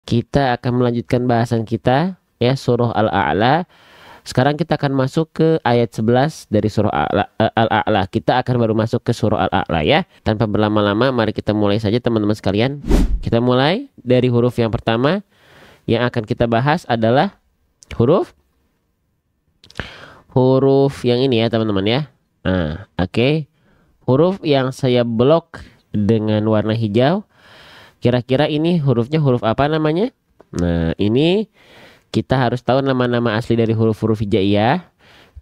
kita akan melanjutkan bahasan kita ya, surah Al-A'la. Sekarang kita akan masuk ke ayat 11 dari surah Al-A'la. Kita akan baru masuk ke surah Al-A'la ya. Tanpa berlama-lama, mari kita mulai saja teman-teman sekalian. Kita mulai dari huruf yang pertama. Yang akan kita bahas adalah huruf yang ini ya teman-teman ya. Nah, oke. Huruf yang saya blok dengan warna hijau. Kira-kira ini hurufnya huruf apa namanya? Nah, ini kita harus tahu nama-nama asli dari huruf-huruf hijaiyah.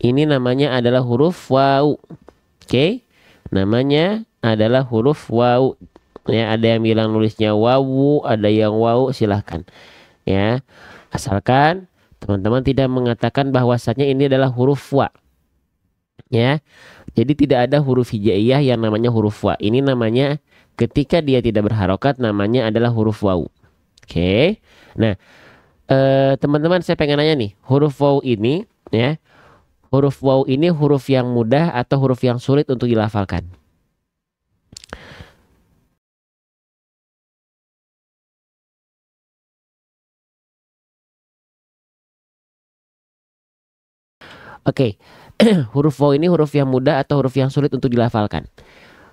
Ini namanya adalah huruf waw. Oke. Namanya adalah huruf waw. Ya, ada yang bilang nulisnya wawu, ada yang waw, silahkan. Ya. Asalkan teman-teman tidak mengatakan bahwasannya ini adalah huruf wa. Ya. Jadi tidak ada huruf hijaiyah yang namanya huruf wa. Ini namanya ketika dia tidak berharokat namanya adalah huruf waw. Oke. Nah, teman-teman saya pengen nanya nih, huruf waw ini ya. Huruf waw ini huruf yang mudah atau huruf yang sulit untuk dilafalkan? Oke. Huruf waw ini huruf yang mudah atau huruf yang sulit untuk dilafalkan?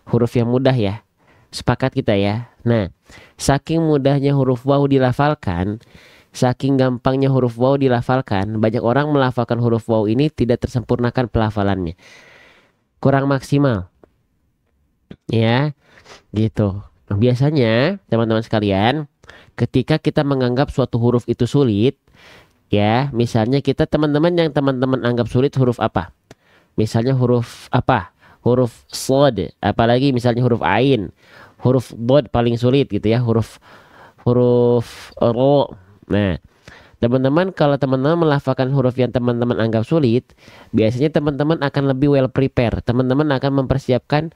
Huruf yang mudah ya. Sepakat kita ya. Nah, saking mudahnya huruf waw dilafalkan, saking gampangnya huruf waw dilafalkan, banyak orang melafalkan huruf waw ini tidak tersempurnakan pelafalannya. Kurang maksimal. Ya, gitu. Biasanya, teman-teman sekalian, ketika kita menganggap suatu huruf itu sulit, ya, misalnya kita teman-teman yang teman-teman anggap sulit huruf apa? Misalnya huruf apa? Huruf shad, apalagi misalnya huruf ain, huruf dod paling sulit gitu ya, huruf ro. Nah, teman-teman kalau teman-teman melafalkan huruf yang teman-teman anggap sulit, biasanya teman-teman akan lebih well prepare. Teman-teman akan mempersiapkan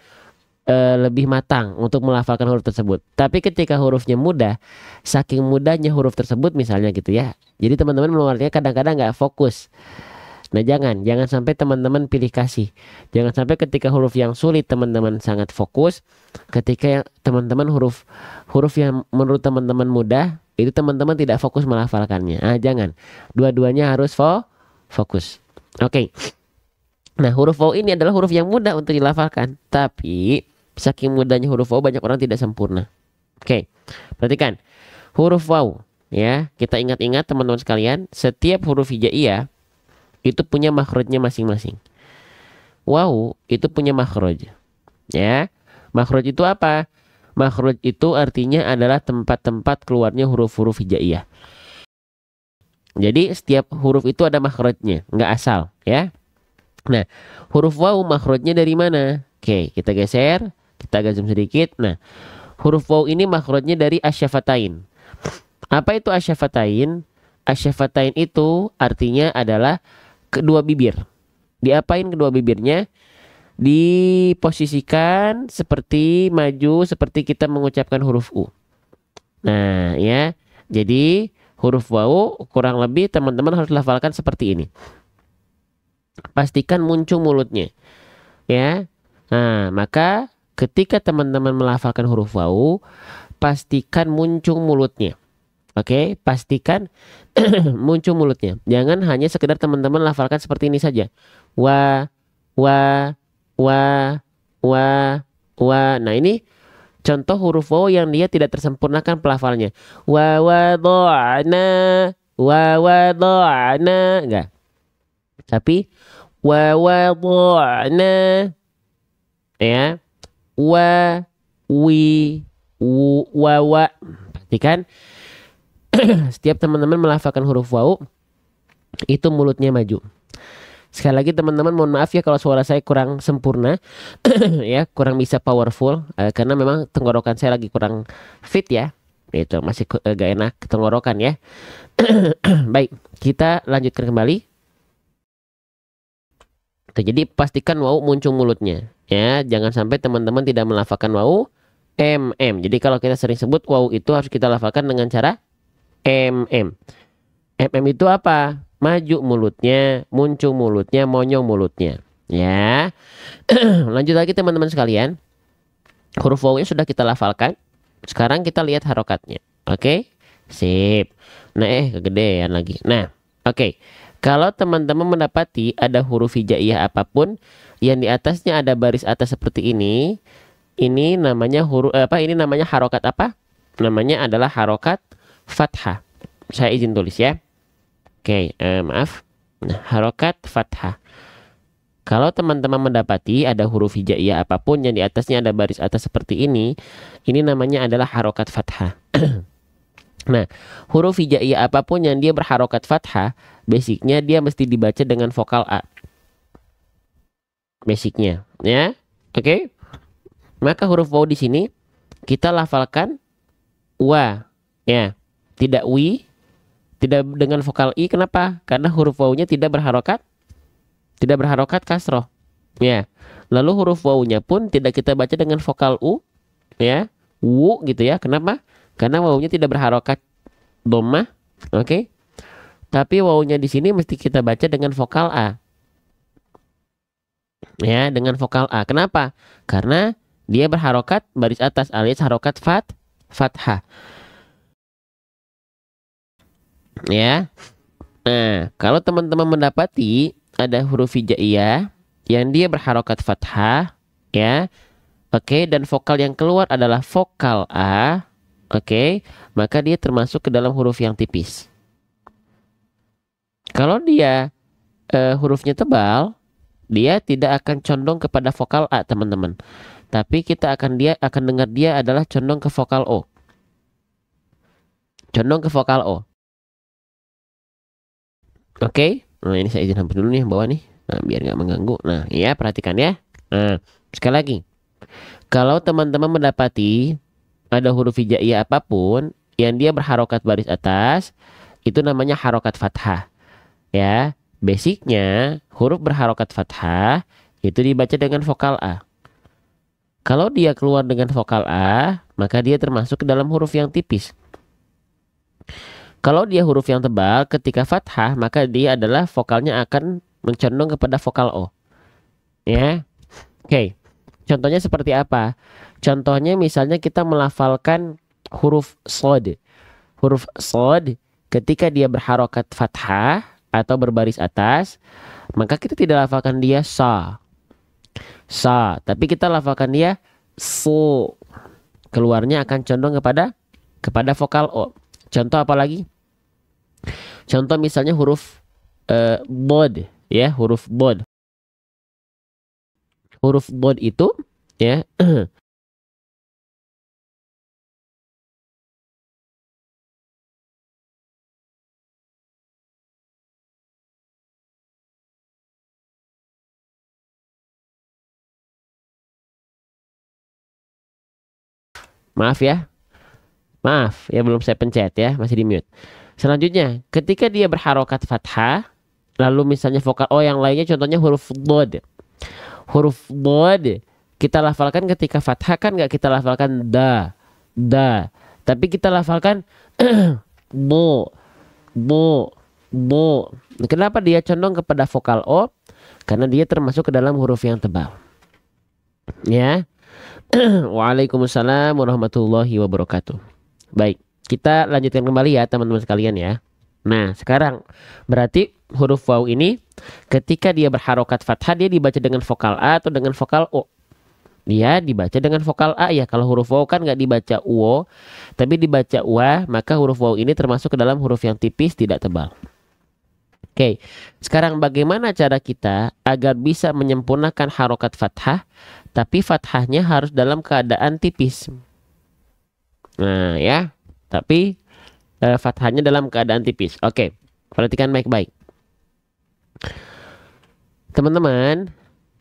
lebih matang untuk melafalkan huruf tersebut. Tapi ketika hurufnya mudah, saking mudahnya huruf tersebut misalnya gitu ya. Jadi teman-teman mengeluarkannya kadang-kadang nggak fokus. Nah, jangan sampai teman-teman pilih kasih. Jangan sampai ketika huruf yang sulit teman-teman sangat fokus, ketika teman-teman huruf yang menurut teman-teman mudah, itu teman-teman tidak fokus melafalkannya. Ah, jangan. Dua-duanya harus fokus. Oke. Nah, huruf waw ini adalah huruf yang mudah untuk dilafalkan, tapi saking mudahnya huruf waw banyak orang tidak sempurna. Oke. Perhatikan. Huruf waw ya, kita ingat-ingat teman-teman sekalian, setiap huruf hijaiyah itu punya makhrajnya masing-masing. Waw itu punya makhraj. Ya. Makhraj itu apa? Makhraj itu artinya adalah tempat-tempat keluarnya huruf-huruf hijaiyah. Jadi setiap huruf itu ada makhrajnya, nggak asal, ya. Nah, huruf waw makhrajnya dari mana? Oke, kita geser, kita agak zoom sedikit. Nah, huruf waw ini makhrajnya dari asyafatain. Apa itu asyafatain? Asyafatain itu artinya adalah kedua bibir. Diapain kedua bibirnya? Diposisikan seperti maju, seperti kita mengucapkan huruf U. Nah, ya. Jadi, huruf waw kurang lebih teman-teman harus lafalkan seperti ini. Pastikan muncung mulutnya. Ya. Nah, maka ketika teman-teman melafalkan huruf waw, pastikan muncung mulutnya. Oke, pastikan muncul mulutnya. Jangan hanya sekedar teman-teman lafalkan seperti ini saja. Wa, wa, wa, wa, wa. Nah, ini contoh huruf waw yang dia tidak tersempurnakan pelafalannya. Wa, wa, do'na, wa, wa, do'na. Enggak. Tapi, wa, wa, do'na. Ya. Wa, wi, wa, wa. Perhatikan. Setiap teman-teman melafalkan huruf waw itu mulutnya maju. Sekali lagi teman-teman mohon maaf ya kalau suara saya kurang sempurna ya, kurang bisa powerful karena memang tenggorokan saya lagi kurang fit ya. Itu masih gak enak tenggorokan ya. Baik, kita lanjutkan kembali. Tuh, jadi pastikan waw muncul mulutnya ya, jangan sampai teman-teman tidak melafalkan waw Jadi kalau kita sering sebut waw itu harus kita lafalkan dengan cara itu apa? Maju mulutnya, muncul mulutnya, monyong mulutnya. Ya. Lanjut lagi teman-teman sekalian. Huruf waw-nya sudah kita lafalkan. Sekarang kita lihat harokatnya. Oke. Sip. Nah, kegedean lagi. Nah, oke. Kalau teman-teman mendapati ada huruf hijaiyah apapun yang di atasnya ada baris atas seperti ini namanya huruf apa? Ini namanya harokat apa? Namanya adalah harokat fathah. Saya izin tulis ya. Oke, maaf. Nah, harokat fathah. Kalau teman-teman mendapati ada huruf hijaiyah apapun yang di atasnya ada baris atas seperti ini namanya adalah harokat fathah. Nah, huruf hijaiyah apapun yang dia berharokat fathah, basicnya dia mesti dibaca dengan vokal A. Basicnya, ya. Oke. Maka huruf waw di sini kita lafalkan wa, ya. Tidak wi, tidak dengan vokal i. Kenapa? Karena huruf wawnya tidak berharokat kasroh, ya. Lalu huruf wawnya pun tidak kita baca dengan vokal u, ya, wu gitu ya. Kenapa? Karena wawunya tidak berharokat dhammah, oke. Tapi wawunya di sini mesti kita baca dengan vokal a, ya, dengan vokal a. Kenapa? Karena dia berharokat baris atas alias harokat fathah, ya. Nah, kalau teman-teman mendapati ada huruf hijaiyah yang dia berharokat fathah, ya, oke, dan vokal yang keluar adalah vokal A, oke, maka dia termasuk ke dalam huruf yang tipis. Kalau dia hurufnya tebal, dia tidak akan condong kepada vokal A, teman-teman. Tapi kita akan dengar dia adalah condong ke vokal O. Condong ke vokal O. Oke. Nah, ini saya izin hapus dulu nih yang bawah nih. Nah, biar nggak mengganggu. Nah, ya, perhatikan ya. Nah, sekali lagi. Kalau teman-teman mendapati ada huruf hijaiyah apapun yang dia berharokat baris atas, itu namanya harokat fathah. Ya, basicnya huruf berharokat fathah itu dibaca dengan vokal A. Kalau dia keluar dengan vokal A, maka dia termasuk ke dalam huruf yang tipis. Kalau dia huruf yang tebal, ketika fathah, maka dia adalah vokalnya akan mencondong kepada vokal O. Ya, oke. Contohnya seperti apa? Contohnya misalnya kita melafalkan huruf shod. Huruf shod ketika dia berharokat fathah atau berbaris atas, maka kita tidak lafalkan dia sa, tapi kita lafalkan dia so. Keluarnya akan condong kepada vokal O. Contoh apa lagi? Contoh misalnya huruf bod, ya, huruf bod. Huruf bod itu, ya, maaf ya. Maaf ya, belum saya pencet ya, masih di mute. Selanjutnya, ketika dia berharokat fathah, lalu misalnya vokal O yang lainnya contohnya huruf bod. Huruf bod kita lafalkan ketika fathah kan nggak kita lafalkan da. Tapi kita lafalkan bo, bo. Kenapa dia condong kepada vokal O? Karena dia termasuk ke dalam huruf yang tebal. Ya. Waalaikumsalam warahmatullahi wabarakatuh. Baik, kita lanjutkan kembali ya teman-teman sekalian ya. Nah, sekarang berarti huruf waw ini ketika dia berharokat fathah dia dibaca dengan vokal A atau dengan vokal O? Dia dibaca dengan vokal A ya. Kalau huruf waw kan nggak dibaca uo, tapi dibaca wa, maka huruf waw ini termasuk ke dalam huruf yang tipis tidak tebal. Oke, sekarang bagaimana cara kita agar bisa menyempurnakan harokat fathah, tapi fathahnya harus dalam keadaan tipis. Nah ya, tapi fathahnya dalam keadaan tipis. Oke, perhatikan baik-baik. Teman-teman,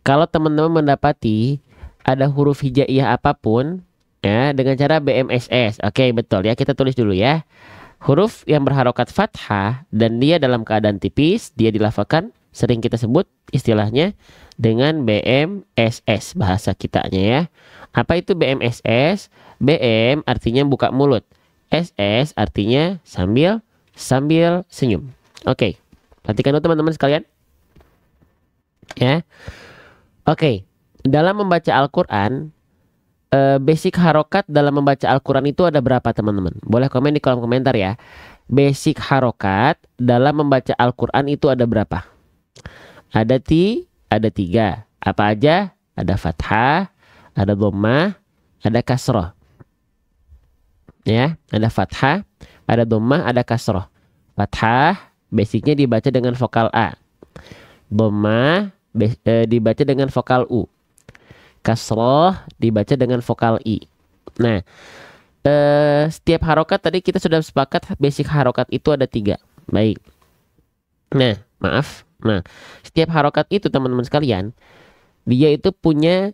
kalau teman-teman mendapati ada huruf hijaiyah apapun, ya, dengan cara BMSS. Oke, betul ya, kita tulis dulu ya. Huruf yang berharokat fathah dan dia dalam keadaan tipis, dia dilafalkan, sering kita sebut istilahnya dengan BMSS bahasa kitanya ya. Apa itu BMSS? BM artinya buka mulut. SS artinya sambil senyum. Oke. Perhatikan dulu teman-teman sekalian. Ya. Oke. Dalam membaca Al-Qur'an basic harokat dalam membaca Al-Quran itu ada berapa teman-teman? Boleh komen di kolom komentar ya. Basic harokat dalam membaca Al-Quran itu ada berapa? Ada tiga. Apa aja? Ada fathah, ada dhammah, ada kasroh. Ya, ada fathah, ada dhammah, ada kasroh. Fathah basicnya dibaca dengan vokal A. Dhammah dibaca dengan vokal U. Kasroh dibaca dengan vokal I. Nah, setiap harokat tadi kita sudah sepakat basic harokat itu ada 3. Baik. Nah, maaf. Nah, setiap harokat itu teman-teman sekalian, dia itu punya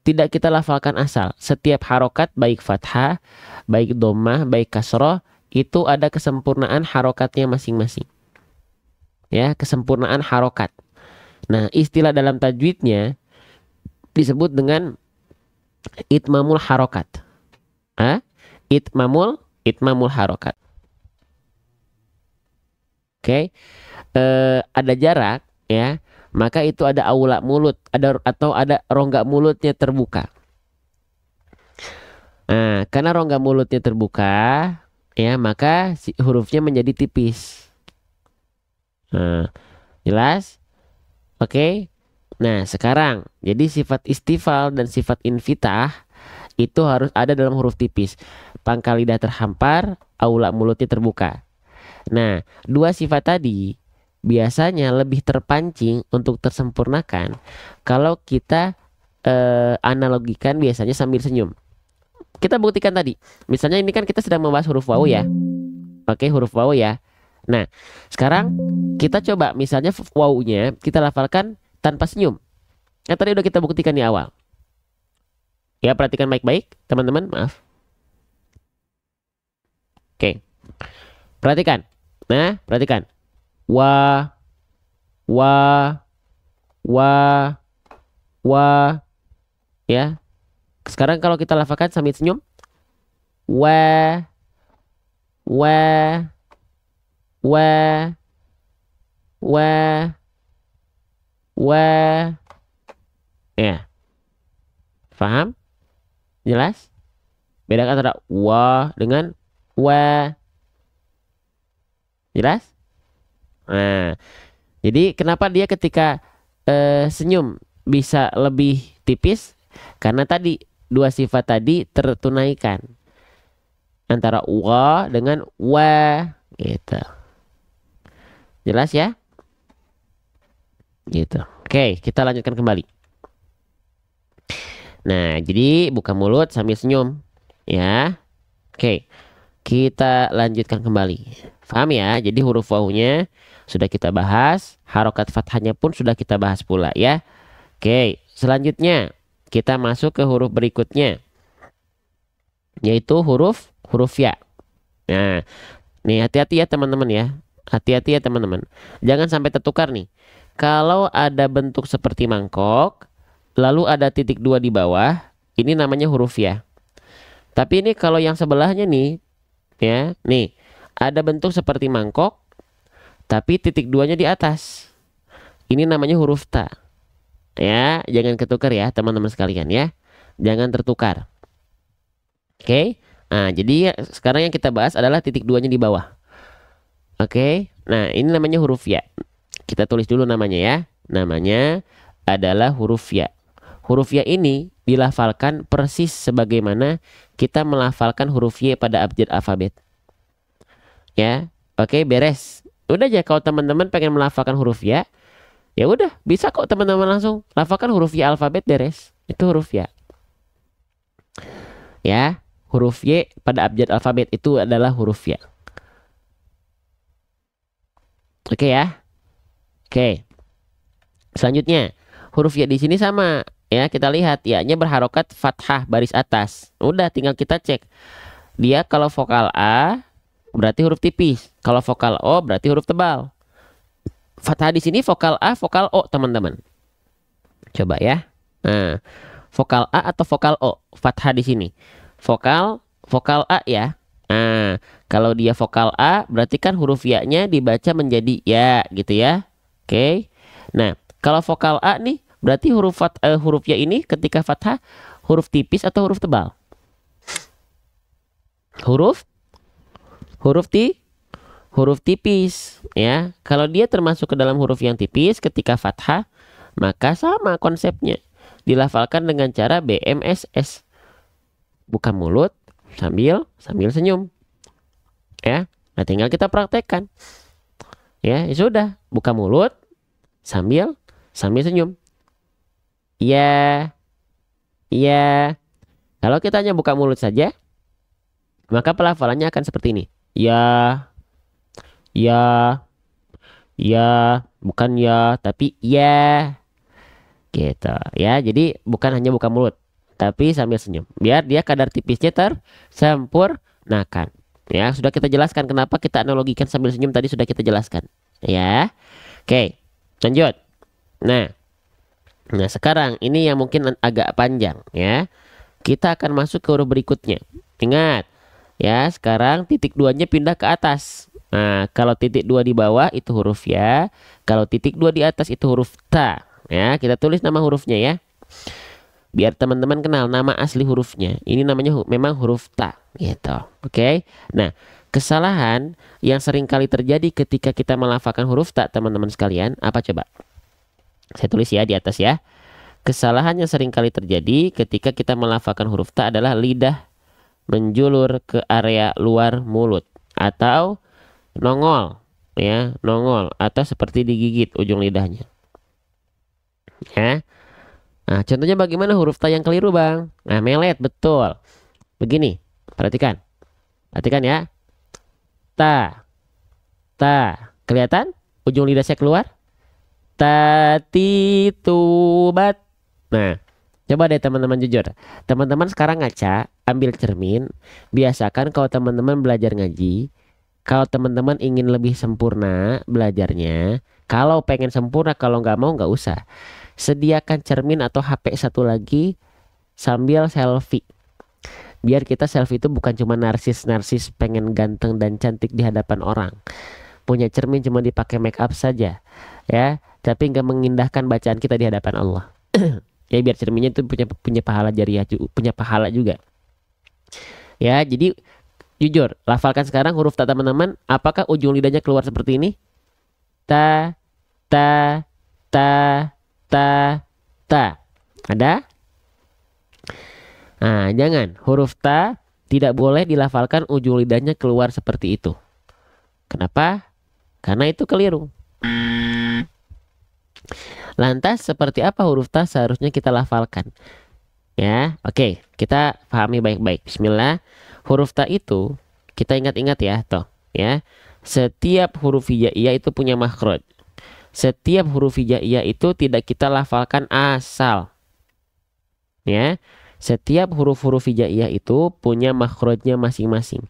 tidak kita lafalkan asal. Setiap harokat baik fathah, baik dhammah, baik kasroh itu ada kesempurnaan harokatnya masing-masing. Ya, kesempurnaan harokat. Nah, istilah dalam tajwidnya disebut dengan itmamul harokat. Itmamul harokat. Oke. Ada jarak ya, maka itu ada aula mulut, atau ada rongga mulutnya terbuka. Nah, karena rongga mulutnya terbuka ya, maka hurufnya menjadi tipis. Nah, jelas? Oke. Nah, sekarang jadi sifat istifal dan sifat infitah itu harus ada dalam huruf tipis. Pangkal lidah terhampar, aula mulutnya terbuka. Nah, dua sifat tadi biasanya lebih terpancing untuk tersempurnakan kalau kita analogikan biasanya sambil senyum. Kita buktikan tadi. Misalnya ini kan kita sedang membahas huruf wawu ya. Oke, huruf wawu ya. Nah, sekarang kita coba misalnya wawunya kita lafalkan tanpa senyum. Yang tadi udah kita buktikan di awal. Ya, perhatikan baik-baik teman-teman, maaf. Oke. Perhatikan. Nah, perhatikan. Wa. Ya. Sekarang kalau kita lafalkan sambil senyum. Wa. Ya. Paham? Jelas? Bedakan antara wa dengan wa. Jelas? Nah, jadi kenapa dia ketika senyum bisa lebih tipis? Karena tadi dua sifat tadi tertunaikan antara wa dengan wa gitu. Jelas ya? Gitu. Oke, kita lanjutkan kembali. Nah, jadi buka mulut sambil senyum ya. Oke. Kita lanjutkan kembali. Paham ya? Jadi huruf wawunya sudah kita bahas, harokat fathahnya pun sudah kita bahas pula ya. Oke, selanjutnya kita masuk ke huruf berikutnya, yaitu huruf ya. Nah, nih hati-hati ya teman-teman ya. Hati-hati ya teman-teman. Jangan sampai tertukar nih. Kalau ada bentuk seperti mangkok, lalu ada titik 2 di bawah, ini namanya huruf ya. Tapi ini kalau yang sebelahnya nih, ya, nih ada bentuk seperti mangkok, tapi titik 2-nya di atas. Ini namanya huruf ta. Ya, jangan ketukar ya teman-teman sekalian ya. Jangan tertukar. Oke. Nah, jadi sekarang yang kita bahas adalah titik 2-nya di bawah. Oke. Nah, ini namanya huruf ya. Kita tulis dulu namanya ya. Namanya adalah huruf ya. Huruf ya ini dilafalkan persis sebagaimana kita melafalkan huruf Y pada abjad alfabet. Ya, oke, beres. Udah aja kalau teman-teman pengen melafalkan huruf ya, ya udah bisa kok teman-teman langsung lafalkan huruf Y alfabet, beres. Itu huruf ya. Ya, huruf Y pada abjad alfabet itu adalah huruf ya. Oke ya. Oke. Selanjutnya, huruf ya di sini sama. Ya, kita lihat ya-nya berharokat fathah baris atas. Udah tinggal kita cek. Dia kalau vokal A berarti huruf tipis. Kalau vokal O berarti huruf tebal. Fathah di sini vokal A, vokal O, teman-teman. Coba ya. Nah, vokal A atau vokal O? Fathah di sini. Vokal A ya. Nah, kalau dia vokal A berarti kan huruf ya-nya dibaca menjadi ya gitu ya. Oke. Nah, kalau vokal A nih berarti huruf ya ini ketika fathah Huruf tipis atau huruf tebal? Huruf huruf ti huruf tipis ya. Kalau dia termasuk ke dalam huruf yang tipis ketika fathah, maka sama konsepnya. Dilafalkan dengan cara BMSS. Buka mulut sambil senyum. Ya. Nah, tinggal kita praktekkan. Ya sudah, buka mulut sambil senyum. Ya. Ya. Kalau kita hanya buka mulut saja, maka pelafalannya akan seperti ini. Ya. Ya. Ya, bukan ya, tapi ya. Gitu ya. Jadi bukan hanya buka mulut, tapi sambil senyum. Biar dia kadar tipisnya tersempurnakan. Ya, sudah kita jelaskan kenapa kita analogikan sambil senyum tadi sudah kita jelaskan. Ya. Oke, lanjut. Nah, sekarang ini yang mungkin agak panjang ya. Kita akan masuk ke huruf berikutnya. Ingat, ya, sekarang titik duanya pindah ke atas. Nah, kalau titik dua di bawah itu huruf ya. Kalau titik dua di atas itu huruf ta. Ya, kita tulis nama hurufnya ya. Biar teman-teman kenal nama asli hurufnya. Ini namanya memang huruf ta gitu. Oke. Nah, kesalahan yang sering kali terjadi ketika kita melafalkan huruf ta, teman-teman sekalian, apa coba? Saya tulis ya di atas ya. Kesalahan yang sering kali terjadi ketika kita melafalkan huruf ta adalah lidah menjulur ke area luar mulut atau nongol ya, nongol atau seperti digigit ujung lidahnya. Ya. Nah, contohnya bagaimana huruf ta yang keliru, Bang? Nah, melet, betul. Begini, perhatikan. Perhatikan ya. Ta. Ta. Kelihatan? Ujung lidah saya keluar. Tatitubat. Nah, coba deh teman-teman jujur. Teman-teman sekarang ngaca, ambil cermin. Biasakan kalau teman-teman belajar ngaji, kalau teman-teman ingin lebih sempurna belajarnya, kalau pengen sempurna, kalau nggak mau nggak usah. Sediakan cermin atau HP satu lagi sambil selfie. Biar kita selfie itu bukan cuma narsis pengen ganteng dan cantik di hadapan orang. Punya cermin cuma dipakai make up saja, ya. Tapi nggak mengindahkan bacaan kita di hadapan Allah. Ya biar cerminnya itu punya pahala jariah, punya pahala juga. Ya, jadi jujur, lafalkan sekarang huruf ta teman-teman. Apakah ujung lidahnya keluar seperti ini? Ta, ta, ta, ta, ta. Ada? Nah, jangan. Huruf ta tidak boleh dilafalkan ujung lidahnya keluar seperti itu. Kenapa? Karena itu keliru. Lantas seperti apa huruf ta seharusnya kita lafalkan? Ya, oke, kita pahami baik-baik. Bismillah. Huruf ta itu kita ingat-ingat ya, toh, ya. Setiap huruf hijaiyah itu punya makhraj. Setiap huruf hijaiyah itu tidak kita lafalkan asal. Ya. Setiap huruf-huruf hijaiyah itu punya makhrajnya masing-masing.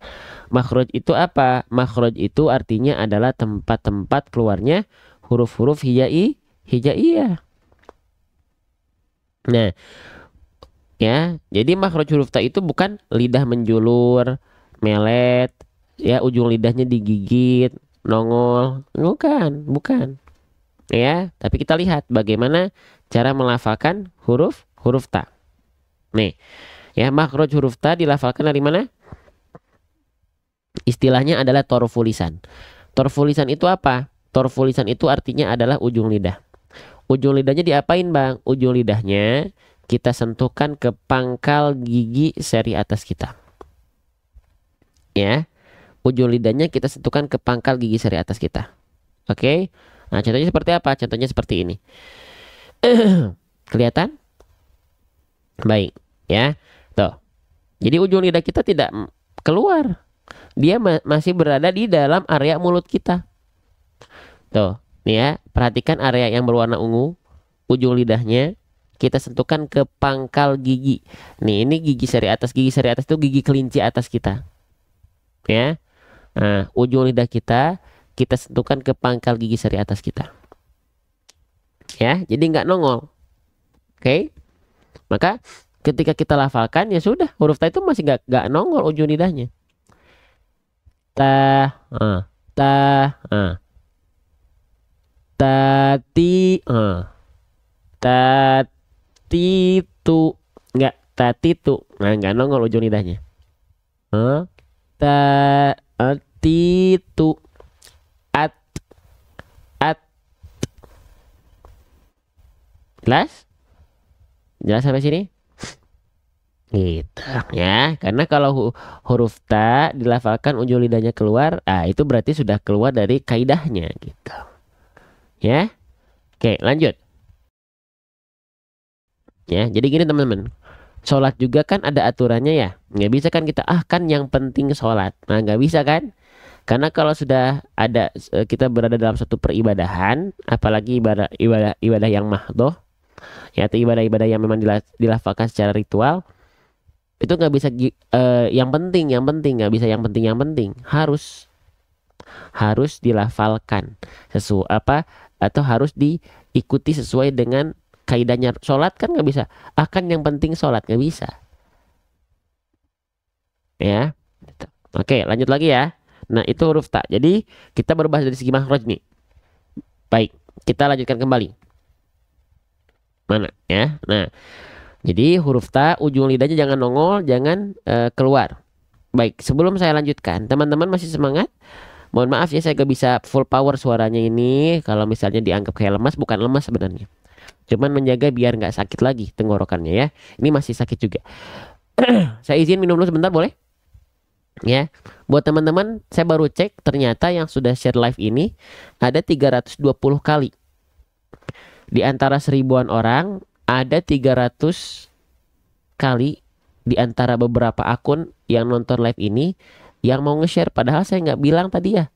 Makhraj itu apa? Makhraj itu artinya adalah tempat-tempat keluarnya huruf-huruf hijaiyah. Nah, ya, jadi makhraj huruf ta itu bukan lidah menjulur, melet, ya ujung lidahnya digigit, nongol, bukan. Ya, tapi kita lihat bagaimana cara melafalkan huruf ta. Nih, ya, makhraj huruf ta dilafalkan dari mana? Istilahnya adalah torfu lisan. Torfu lisan itu apa? Torfu lisan itu artinya adalah ujung lidah. Ujung lidahnya diapain, Bang? Ujung lidahnya kita sentuhkan ke pangkal gigi seri atas kita. Ya, ujung lidahnya kita sentuhkan ke pangkal gigi seri atas kita. Oke. Nah, contohnya seperti apa? Contohnya seperti ini. Kelihatan? Baik, ya. Tuh. Jadi ujung lidah kita tidak keluar. Dia masih berada di dalam area mulut kita. Tuh, nih ya, perhatikan area yang berwarna ungu. Ujung lidahnya kita sentuhkan ke pangkal gigi. Nih, ini gigi seri atas. Gigi seri atas itu gigi kelinci atas kita. Ya. Nah, ujung lidah kita sentuhkan ke pangkal gigi seri atas kita. Ya, jadi nggak nongol. Oke. Maka ketika kita lafalkan ya sudah, huruf ta itu masih nggak nongol ujung lidahnya. Ta, ta, tati, tati tu, nggak, tatitu. Nah, nggak nongol ujung lidahnya. Tatitu. At, at. Jelas? Jelas sampai sini? Gitu ya. Karena kalau huruf ta dilafalkan ujung lidahnya keluar, itu berarti sudah keluar dari kaidahnya gitu. Ya. Oke, lanjut. Ya, jadi gini teman-teman. Sholat juga kan ada aturannya ya. Nggak bisa kan kita, kan yang penting sholat. Nah, nggak bisa kan? Karena kalau sudah ada kita berada dalam satu peribadahan, apalagi ibadah yang mahdoh, ya, atau ibadah-ibadah yang memang dilafalkan secara ritual, itu nggak bisa yang penting nggak bisa yang penting harus dilafalkan sesuai apa, atau harus diikuti sesuai dengan kaidahnya. Sholat kan nggak bisa kan yang penting sholat, nggak bisa ya. Oke, lanjut lagi ya. Nah, itu huruf ta. Jadi kita baru bahas dari segi makhraj nih. Baik, kita lanjutkan kembali. Mana ya? Nah, jadi huruf ta ujung lidahnya jangan nongol, jangan keluar. Baik, sebelum saya lanjutkan, teman-teman masih semangat? Mohon maaf ya, saya gak bisa full power suaranya ini. Kalau misalnya dianggap kayak lemas, bukan lemas sebenarnya. Cuman menjaga biar nggak sakit lagi tenggorokannya ya. Ini masih sakit juga. Saya izin minum dulu sebentar, boleh? Ya, buat teman-teman, saya baru cek ternyata yang sudah share live ini ada 320 kali. Di antara 1000-an orang ada 300 kali di antara beberapa akun yang nonton live ini yang mau nge-share, padahal saya nggak bilang tadi ya.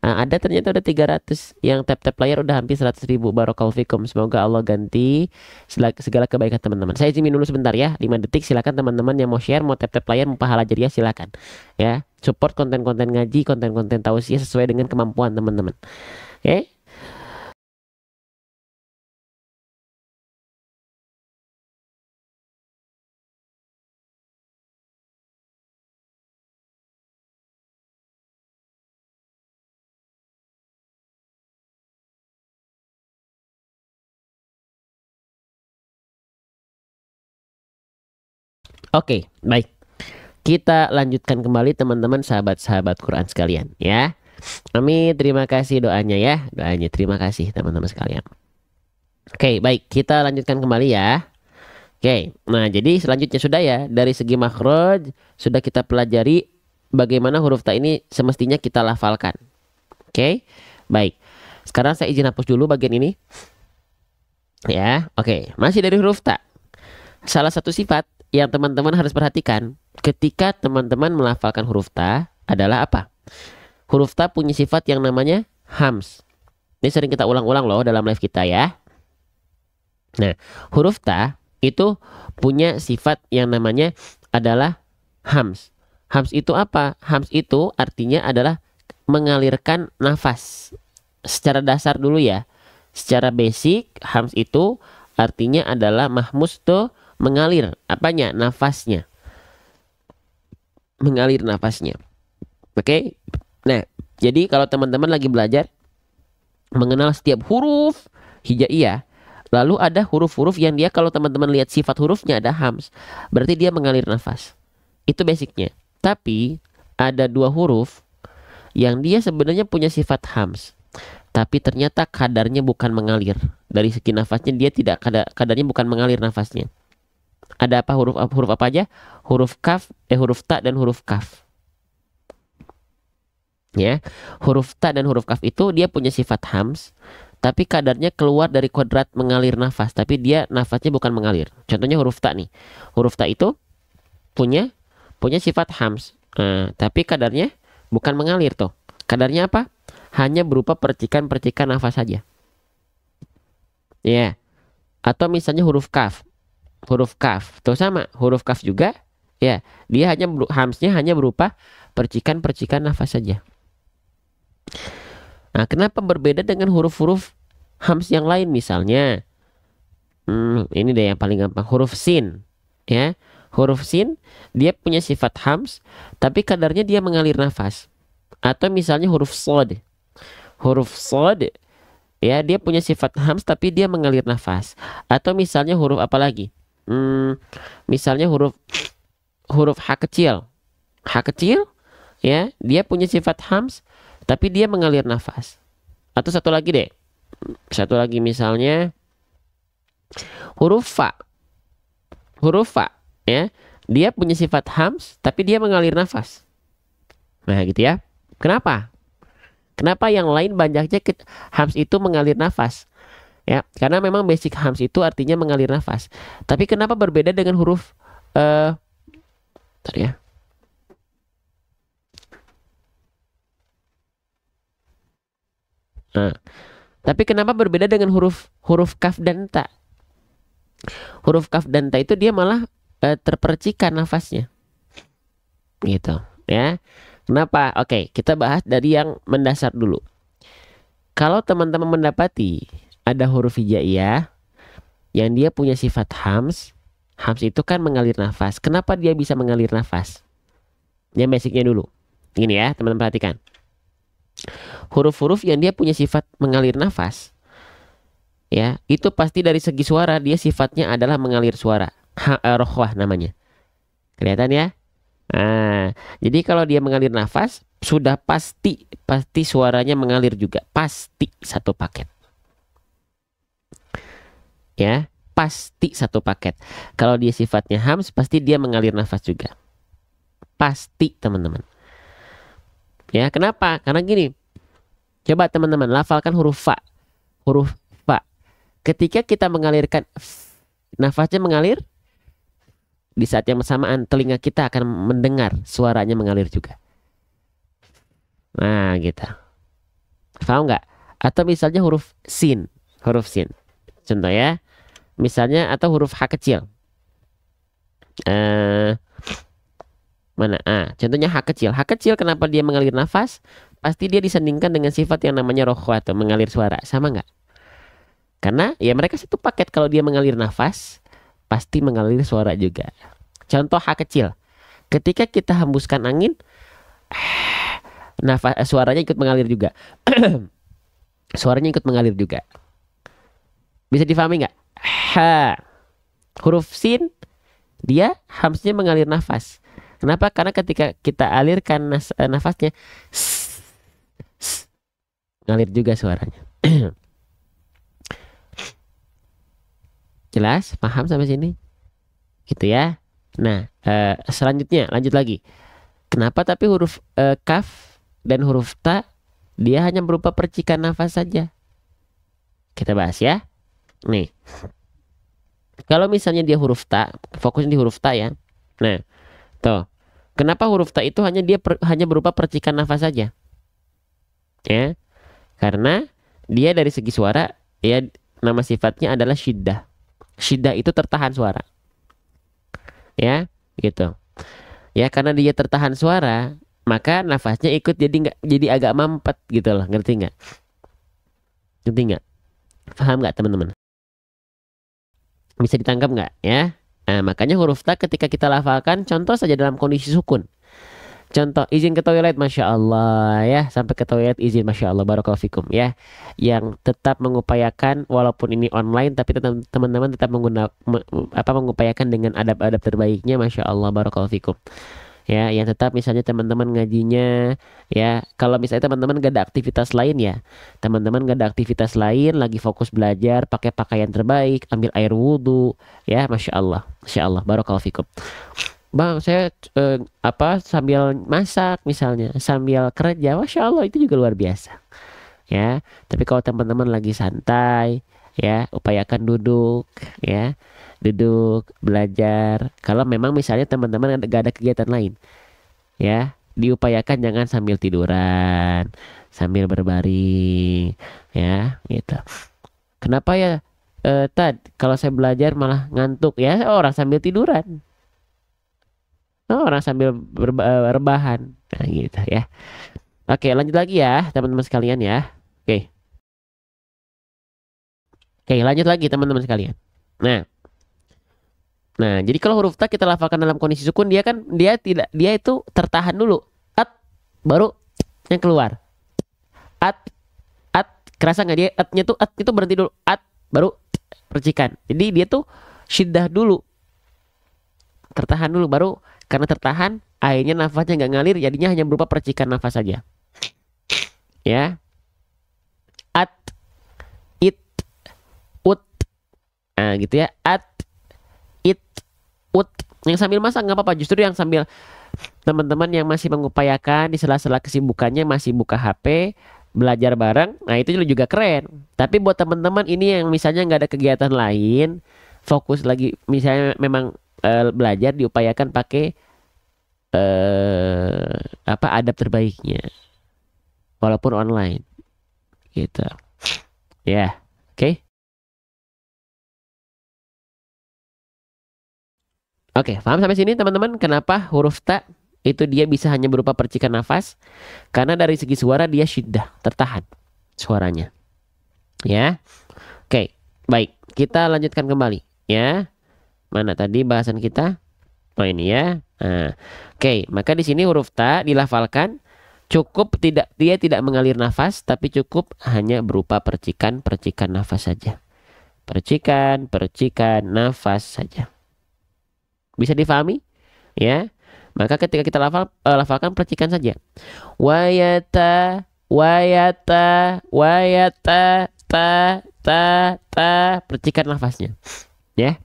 Nah, ada ternyata udah 300 yang tap-tap layar, udah hampir 100.000. Barakallahu fikum. Semoga Allah ganti segala kebaikan teman-teman. Saya izin dulu sebentar ya, 5 detik. Silakan teman-teman yang mau share, mau tap-tap layar, mau pahala jariah, silakan. Ya, support konten-konten ngaji, konten-konten tausiah sesuai dengan kemampuan teman-teman. Oke? Oke, baik. Kita lanjutkan kembali teman-teman, sahabat-sahabat Quran sekalian ya. Amin, terima kasih doanya ya. Doanya terima kasih teman-teman sekalian. Oke, baik. Kita lanjutkan kembali ya. Oke, nah jadi selanjutnya sudah ya. Dari segi makhraj sudah kita pelajari bagaimana huruf ta ini semestinya kita lafalkan. Oke, baik. Sekarang saya izin hapus dulu bagian ini. Ya, oke. Masih dari huruf ta. Salah satu sifat yang teman-teman harus perhatikan ketika teman-teman melafalkan huruf ta adalah apa? Huruf ta punya sifat yang namanya hams. Ini sering kita ulang-ulang loh dalam live kita ya. Nah, huruf ta itu punya sifat yang namanya adalah hams. Hams itu apa? Hams itu artinya adalah mengalirkan nafas. Secara dasar dulu ya. Secara basic, hams itu artinya adalah mahmus tuh mengalir. Apanya? Nafasnya. Mengalir nafasnya. Oke? Nah, jadi kalau teman-teman lagi belajar mengenal setiap huruf hijaiyah, lalu ada huruf-huruf yang dia kalau teman-teman lihat sifat hurufnya ada hams, berarti dia mengalir nafas. Itu basicnya. Tapi ada 2 huruf yang dia sebenarnya punya sifat hams, tapi ternyata kadarnya bukan mengalir. Dari segi nafasnya dia tidak kadarnya bukan mengalir nafasnya. Ada apa huruf apa aja? Huruf kaf, huruf ta dan huruf kaf. Ya, huruf ta dan huruf kaf itu dia punya sifat hams, tapi kadarnya keluar dari kodrat mengalir nafas, tapi dia nafasnya bukan mengalir. Contohnya huruf ta nih. Huruf ta itu punya sifat hams, tapi kadarnya bukan mengalir tuh. Kadarnya apa? Hanya berupa percikan-percikan nafas saja. Ya. Atau misalnya huruf kaf. Huruf kaf tuh sama, huruf kaf juga ya. Dia hanya hamsnya hanya berupa percikan-percikan nafas saja. Nah, kenapa berbeda dengan huruf-huruf hams yang lain? Misalnya ini deh yang paling gampang, huruf sin ya. Huruf sin dia punya sifat hams, tapi kadarnya dia mengalir nafas. Atau misalnya huruf sod. Huruf sod ya, dia punya sifat hams tapi dia mengalir nafas. Atau misalnya huruf apa lagi? Hmm, misalnya huruf huruf H kecil. H kecil ya, dia punya sifat hams tapi dia mengalir nafas. Atau satu lagi deh. Satu lagi misalnya huruf Fa. Huruf Fa ya. Dia punya sifat hams tapi dia mengalir nafas. Nah, gitu ya. Kenapa? Kenapa yang lain banyaknya hams itu mengalir nafas? Ya, karena memang basic hams itu artinya mengalir nafas. Tapi kenapa berbeda dengan huruf bentar ya. Nah, tapi kenapa berbeda dengan huruf huruf kaf dan ta? Huruf kaf dan ta itu dia malah terpercikan nafasnya. Gitu, ya. Kenapa? Oke, kita bahas dari yang mendasar dulu. Kalau teman-teman mendapati ada huruf hijaiyah yang dia punya sifat hams, hams itu kan mengalir nafas. Kenapa dia bisa mengalir nafas? Yang basicnya dulu. Gini ya, teman-teman perhatikan. Huruf-huruf yang dia punya sifat mengalir nafas, ya, itu pasti dari segi suara dia sifatnya adalah mengalir suara. Rohwah namanya. Kelihatan ya? Nah, jadi kalau dia mengalir nafas, sudah pasti suaranya mengalir juga. Pasti satu paket. Ya, pasti satu paket. Kalau dia sifatnya hams, pasti dia mengalir nafas juga. Pasti, teman-teman. Ya, kenapa? Karena gini. Coba teman-teman lafalkan huruf fa. Huruf fa. Ketika kita mengalirkan nafasnya mengalir, di saat yang bersamaan telinga kita akan mendengar suaranya mengalir juga. Nah, gitu. Paham nggak? Atau misalnya huruf sin. Huruf sin. Contoh ya. Misalnya atau huruf H kecil. Mana? Contohnya H kecil. H kecil kenapa dia mengalir nafas? Pasti dia disandingkan dengan sifat yang namanya rohwa atau mengalir suara. Sama nggak? Karena ya mereka satu paket. Kalau dia mengalir nafas, pasti mengalir suara juga. Contoh H kecil. Ketika kita hembuskan angin, nafas suaranya ikut mengalir juga. Suaranya ikut mengalir juga. Bisa difahami nggak? Ha. Huruf sin, dia hamsnya mengalir nafas. Kenapa? Karena ketika kita alirkan nafasnya, ngalir juga suaranya. Jelas? Paham sampai sini? Gitu ya. Nah, selanjutnya lanjut lagi. Kenapa tapi huruf kaf dan huruf ta dia hanya berupa percikan nafas saja? Kita bahas ya. Nih. Kalau misalnya dia huruf ta, fokusnya di huruf ta ya. Nah, tuh. Kenapa huruf ta itu hanya hanya berupa percikan nafas saja? Ya. Karena dia dari segi suara ya nama sifatnya adalah syiddah. Syiddah itu tertahan suara. Ya, gitu. Ya, karena dia tertahan suara, maka nafasnya ikut jadi agak mampet gitu loh. Ngerti nggak? Ngerti nggak? Paham nggak teman-teman? Bisa ditangkap nggak ya? Nah, makanya huruf ta ketika kita lafalkan, contoh saja dalam kondisi sukun. Contoh, izin ke toilet, Masya Allah ya. Sampai ke toilet izin, Masya Allah, barakallahu fikum ya. Yang tetap mengupayakan, walaupun ini online, tapi teman-teman tetap mengupayakan dengan adab-adab terbaiknya, Masya Allah, barakallahu fikum. Ya, yang tetap misalnya teman-teman ngajinya, ya. Kalau misalnya teman-teman gak ada aktivitas lain ya. Teman-teman gak ada aktivitas lain, lagi fokus belajar, pakai pakaian terbaik, ambil air wudhu, ya, Masya Allah, barakallahu fikum. Bang, saya sambil masak misalnya, sambil kerja, Masya Allah itu juga luar biasa. Ya, tapi kalau teman-teman lagi santai, ya upayakan duduk, ya duduk belajar. Kalau memang misalnya teman-teman gak ada kegiatan lain, ya diupayakan jangan sambil tiduran, sambil berbaring, ya gitu. Kenapa ya? Kalau saya belajar malah ngantuk ya, orang sambil tiduran. Orang sambil rebahan. Nah, gitu ya. Oke, lanjut lagi ya, teman-teman sekalian ya. Oke. Oke, lanjut lagi teman-teman sekalian. Nah. Nah, jadi kalau huruf ta kita lafalkan dalam kondisi sukun, dia itu tertahan dulu. At baru yang keluar. At kerasa nggak dia atnya tuh at itu berhenti dulu. At baru percikan. Jadi dia tuh syiddah dulu Tertahan dulu, baru karena tertahan akhirnya nafasnya nggak ngalir, jadinya hanya berupa percikan nafas saja. Ya. At, it, ut. Nah gitu ya. At, it, ut. Yang sambil masak nggak apa-apa. Justru yang sambil teman-teman yang masih mengupayakan di sela-sela kesibukannya masih buka HP, belajar bareng, nah itu juga keren. Tapi buat teman-teman ini yang misalnya nggak ada kegiatan lain, fokus lagi misalnya memang belajar, diupayakan pakai apa adab terbaiknya walaupun online gitu ya. Oke. Oke, paham sampai sini teman-teman kenapa huruf ta itu dia bisa hanya berupa percikan nafas? Karena dari segi suara dia syiddah, tertahan suaranya. Ya. Oke, baik. Kita lanjutkan kembali ya. Mana tadi bahasan kita? Oh ini ya. Nah, oke, maka di sini huruf ta dilafalkan cukup dia tidak mengalir nafas, tapi cukup hanya berupa percikan-percikan nafas saja. Percikan nafas saja. Bisa difahami? Ya. Maka ketika kita lafalkan percikan saja. Wayata, wayata, wayata, ta, percikan nafasnya. Ya.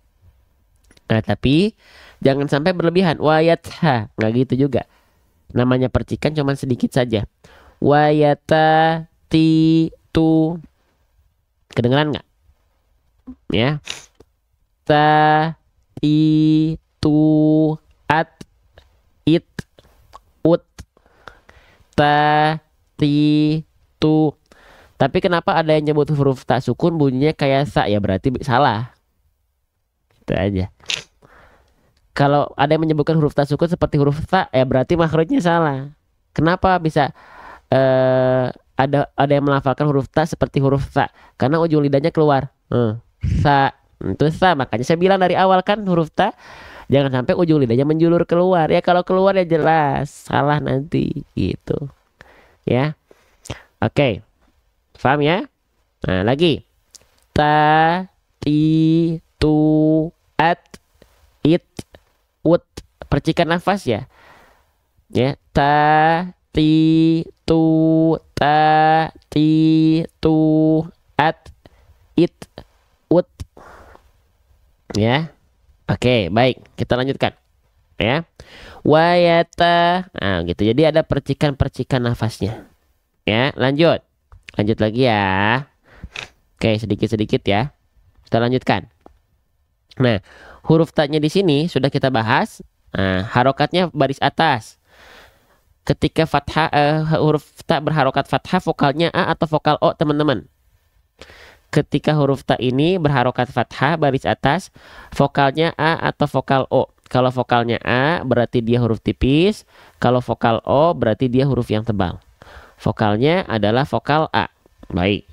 Nah, tapi jangan sampai berlebihan. Wayatha, nggak gitu juga. Namanya percikan cuman sedikit saja. Wayata, tu. Kedengeran nggak? Ya. Ta, tu, at, it, ut, ta, tu. Tapi kenapa ada yang nyebut huruf ta sukun bunyinya kayak sa, ya berarti salah. Itu aja. Kalau ada yang menyebutkan huruf ta sukun seperti huruf ta, ya berarti makhrajnya salah. Kenapa bisa ada yang melafalkan huruf ta seperti huruf ta? Karena ujung lidahnya keluar. Sa, itu sa. Makanya saya bilang dari awal kan huruf ta jangan sampai ujung lidahnya menjulur keluar. Ya kalau keluar ya jelas salah nanti gitu. Ya. Oke. Paham ya? Nah, lagi. Ta, tu, at, it, ut. Percikan nafas ya. Ya, ta, tu, at, it, ut. Ya. Oke, baik. Kita lanjutkan. Ya. Wayata. Nah, gitu. Jadi ada percikan-percikan nafasnya. Ya, lanjut. Lanjut lagi ya. Oke, sedikit-sedikit ya. Kita lanjutkan. Nah, huruf ta-nya di sini sudah kita bahas. Nah, harokatnya baris atas. Ketika fathah huruf ta berharokat fathah, vokalnya A atau vokal O, teman-teman. Ketika huruf ta ini berharokat fathah baris atas, vokalnya A atau vokal O. Kalau vokalnya A berarti dia huruf tipis. Kalau vokal O berarti dia huruf yang tebal. Vokalnya adalah vokal A. Baik.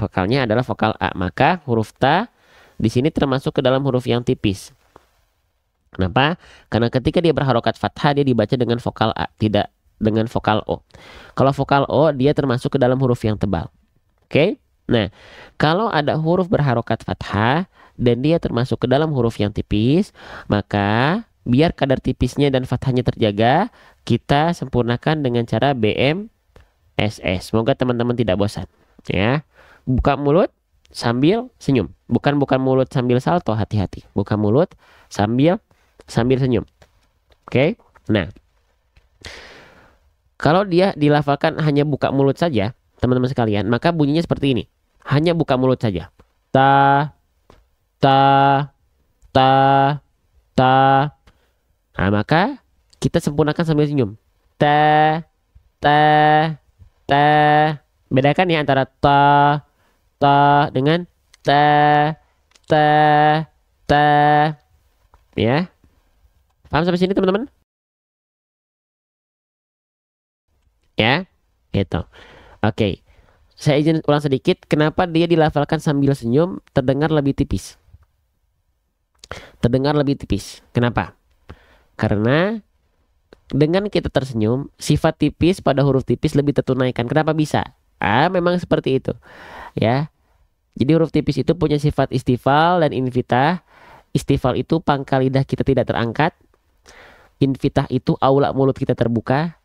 Vokalnya adalah vokal A. Maka huruf ta di sini termasuk ke dalam huruf yang tipis. Kenapa? Karena ketika dia berharokat fathah dia dibaca dengan vokal A, tidak dengan vokal O. Kalau vokal O dia termasuk ke dalam huruf yang tebal. Oke? Nah, kalau ada huruf berharokat fathah dan dia termasuk ke dalam huruf yang tipis, maka biar kadar tipisnya dan fathahnya terjaga, kita sempurnakan dengan cara BMSS. Semoga teman-teman tidak bosan. Ya, buka mulut sambil senyum. Bukan mulut sambil salto, hati-hati. Buka mulut sambil senyum. Oke? Nah, kalau dia dilafalkan hanya buka mulut saja, teman-teman sekalian, maka bunyinya seperti ini. Hanya buka mulut saja. Ta, ta, ta. Nah, maka kita sempurnakan sambil senyum. Ta, ta. Bedakan ya antara ta dengan ta. Ya. Paham sampai sini teman-teman? Ya. Gitu. Oke. Saya izin ulang sedikit. Kenapa dia dilafalkan sambil senyum terdengar lebih tipis? Terdengar lebih tipis. Kenapa? Karena dengan kita tersenyum, sifat tipis pada huruf tipis lebih tertunaikan. Kenapa bisa? Memang seperti itu. Ya. Jadi huruf tipis itu punya sifat istifal dan infitah. Istifal itu pangkal lidah kita tidak terangkat. infitah itu aula mulut kita terbuka.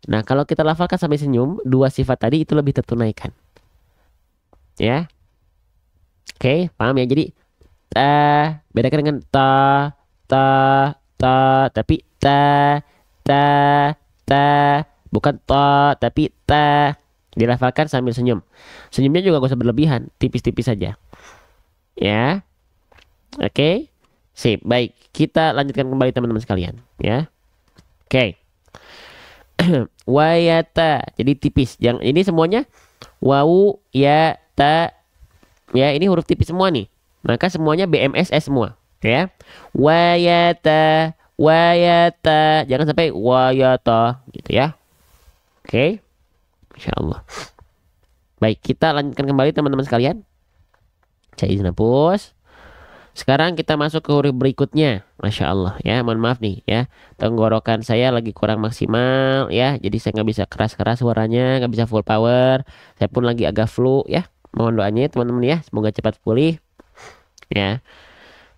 Nah, kalau kita lafalkan sambil senyum, dua sifat tadi itu lebih tertunaikan. Ya. Oke, paham ya? Jadi bedakan dengan tapi bukan tapi dilafalkan sambil senyum. Senyumnya juga gak usah berlebihan, tipis-tipis saja. Ya. Oke. Sip, baik. Kita lanjutkan kembali teman-teman sekalian, ya. Oke. Wayata. Jadi tipis. Yang ini semuanya wawu, ya, ta. Ya, ini huruf tipis semua nih. Maka semuanya BMSS semua, ya. Wayata, wayata. Jangan sampai wayata gitu ya. Oke. Insyaallah. Baik, kita lanjutkan kembali teman-teman sekalian. Saya izin hapus. Sekarang kita masuk ke huruf berikutnya. Masya Allah ya, mohon maaf nih ya, tenggorokan saya lagi kurang maksimal ya, jadi saya nggak bisa keras-keras suaranya, nggak bisa full power. Saya pun lagi agak flu ya. Mohon doanya teman-teman ya, semoga cepat pulih ya.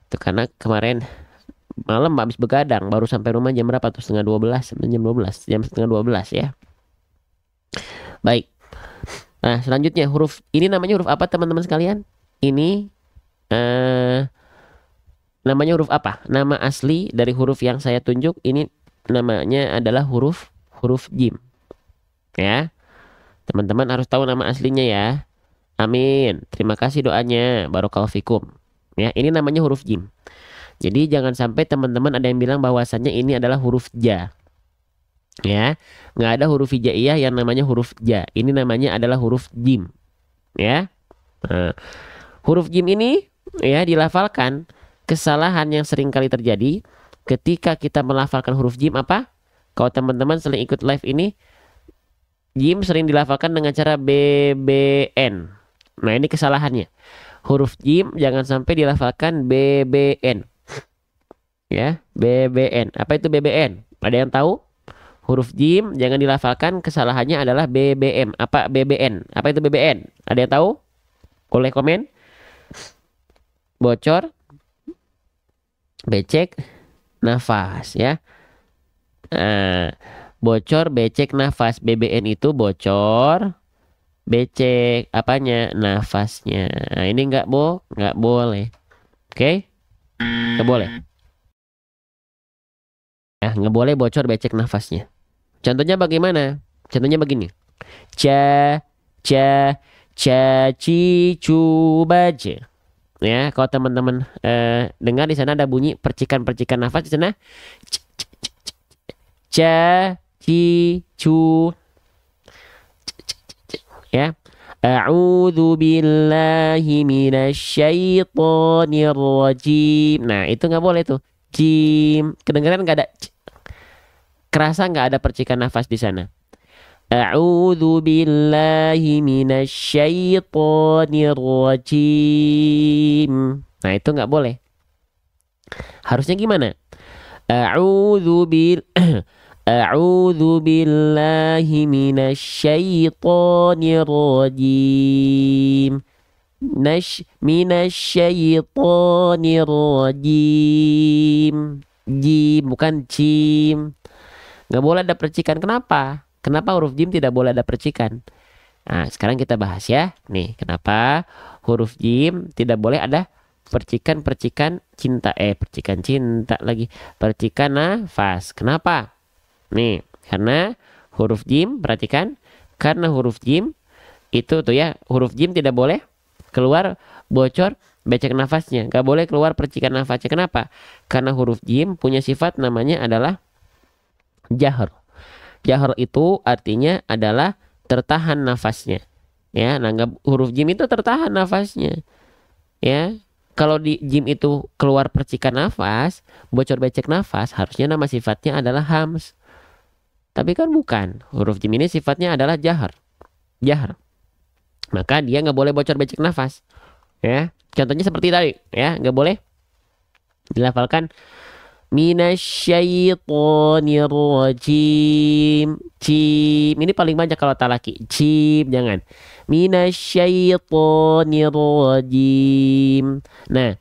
Itu karena kemarin malam habis begadang, baru sampai rumah jam berapa tuh, setengah 12, jam setengah 12 ya. Baik. Nah selanjutnya huruf ini namanya huruf apa teman-teman sekalian? Ini namanya huruf apa? Nama asli dari huruf yang saya tunjuk ini namanya adalah huruf jim. Ya. Teman-teman harus tahu nama aslinya ya. Amin. Terima kasih doanya. Barakallahu fikum. Ya, ini namanya huruf jim. Jadi jangan sampai teman-teman ada yang bilang bahwasannya ini adalah huruf ja. Ya. Nggak ada huruf hijaiyah yang namanya huruf ja. Ini namanya adalah huruf jim. Ya. Nah, huruf jim ini ya dilafalkan. Kesalahan yang sering kali terjadi ketika kita melafalkan huruf jim apa? Kalau teman-teman sering ikut live ini, jim sering dilafalkan dengan cara BBN. Nah ini kesalahannya. Huruf jim jangan sampai dilafalkan BBN. Ya, BBN. Apa itu BBN? Ada yang tahu? Huruf jim jangan dilafalkan, kesalahannya adalah BBM. Apa BBN? Apa itu BBN? Ada yang tahu? Boleh komen? Bocor, becek, nafas ya. Bocor, becek, nafas. BBN itu bocor, becek, apanya? Nafasnya. Nah, ini nggak boleh. Oke? Nggak boleh. Ya, nggak boleh bocor, becek, nafasnya. Contohnya bagaimana? Contohnya begini. Ca, ci, cu, baje. Ya, kalau teman-teman dengar di sana ada bunyi percikan-percikan nafas di sana. Ca, ci, cu. Ya. A'udzu billahi minasyaitonir rajim. Nah, itu nggak boleh tuh. Jim. Kedengaran nggak ada? Kerasa nggak ada percikan nafas di sana? A'udzu billahi minasyaitonir rajim. Nah, itu nggak boleh. Harusnya gimana? A'udzu billahi minasyaitonir rajim. Minasyaitonir rajim. Jim bukan jim. Nggak boleh ada percikan. Kenapa? Kenapa huruf jim tidak boleh ada percikan? Nah, sekarang kita bahas ya. Nih, kenapa huruf jim tidak boleh ada percikan-percikan cinta. Percikan cinta lagi. Percikan nafas. Kenapa? Nih, karena huruf jim, perhatikan. Karena huruf jim itu tuh ya, huruf jim tidak boleh keluar bocor, becek nafasnya. Nggak boleh keluar percikan nafasnya. Kenapa? Karena huruf jim punya sifat namanya adalah jahr. Jahr itu artinya adalah tertahan nafasnya. Ya, nah huruf jim itu tertahan nafasnya. Ya, kalau di jim itu keluar percikan nafas, bocor becek nafas, harusnya nama sifatnya adalah hams. Tapi kan bukan. Huruf jim ini sifatnya adalah jahr. Jahr. Maka dia nggak boleh bocor becek nafas. Ya, contohnya seperti tadi. Ya, nggak boleh dilafalkan minasyaitonir rajim. Jim ini paling banyak kalau talaki. Jim jangan. Minasyaitonir rajim. Nah,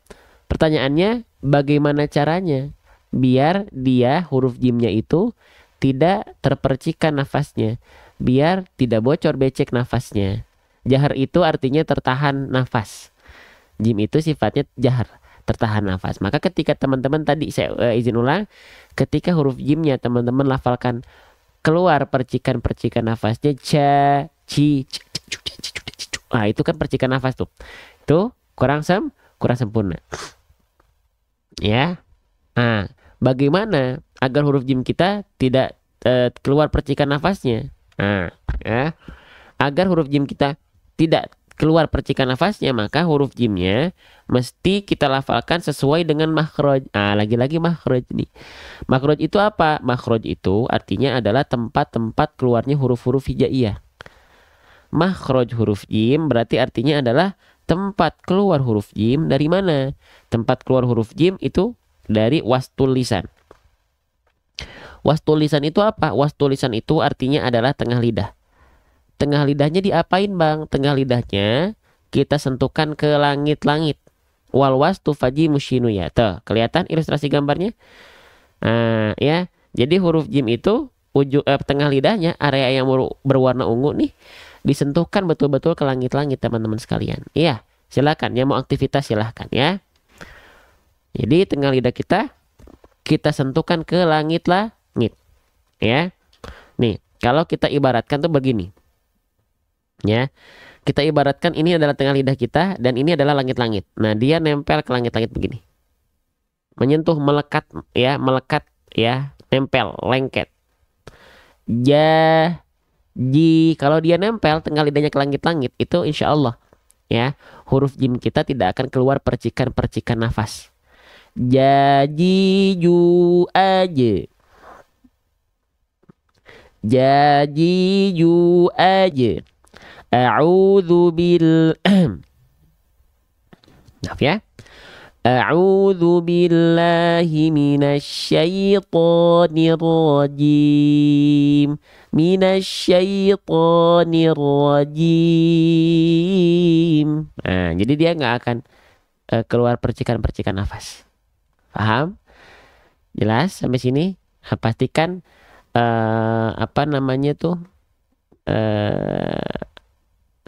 pertanyaannya bagaimana caranya? biar dia huruf jimnya itu tidak terpercikan nafasnya, biar tidak bocor becek nafasnya. Jahar itu artinya tertahan nafas. Jim itu sifatnya jahar, tertahan nafas. Maka ketika teman-teman tadi saya izin ulang, ketika huruf jimnya teman-teman lafalkan keluar percikan-percikan nafasnya ca, ci, nah itu kan percikan nafas tuh. Itu kurang sempurna. Ya. Nah, bagaimana agar huruf jim kita tidak keluar percikan nafasnya? Nah, ya. Agar huruf jim kita tidak keluar percikan nafasnya, maka huruf jimnya mesti kita lafalkan sesuai dengan makhraj. Ah, lagi-lagi makhraj nih. Makhraj itu apa? Makhraj itu artinya adalah tempat-tempat keluarnya huruf-huruf hijaiyah. Makhraj huruf jim berarti artinya adalah tempat keluar huruf jim dari mana? Tempat keluar huruf jim itu dari wastul lisan. Wastul lisan itu apa? Wastul lisan itu artinya adalah tengah lidah. Tengah lidahnya diapain bang? Tengah lidahnya kita sentuhkan ke langit-langit. Wal wastu faji musyinu ya. Tuh, kelihatan ilustrasi gambarnya? Nah, ya. Jadi huruf jim itu tengah lidahnya, area yang berwarna ungu nih, disentuhkan betul-betul ke langit-langit teman-teman sekalian. Iya, silakan. Yang mau aktivitas silahkan ya. Jadi tengah lidah kita sentuhkan ke langit-langit. Ya. Nih, kalau kita ibaratkan tuh begini. Ya, kita ibaratkan ini adalah tengah lidah kita dan ini adalah langit-langit. Nah, dia nempel ke langit-langit begini, menyentuh, melekat ya, nempel, lengket. Ja, ji, kalau dia nempel tengah lidahnya ke langit-langit itu insya Allah ya huruf jim kita tidak akan keluar percikan-percikan nafas. Jaji ju aja, jaji ju aja. A'udzu bil Maaf ya. A'udzu billahi minasyaitonir rajim. Minasyaitonir rajim. Nah, jadi dia nggak akan keluar percikan-percikan nafas. Paham? Jelas sampai sini? Pastikan apa namanya tuh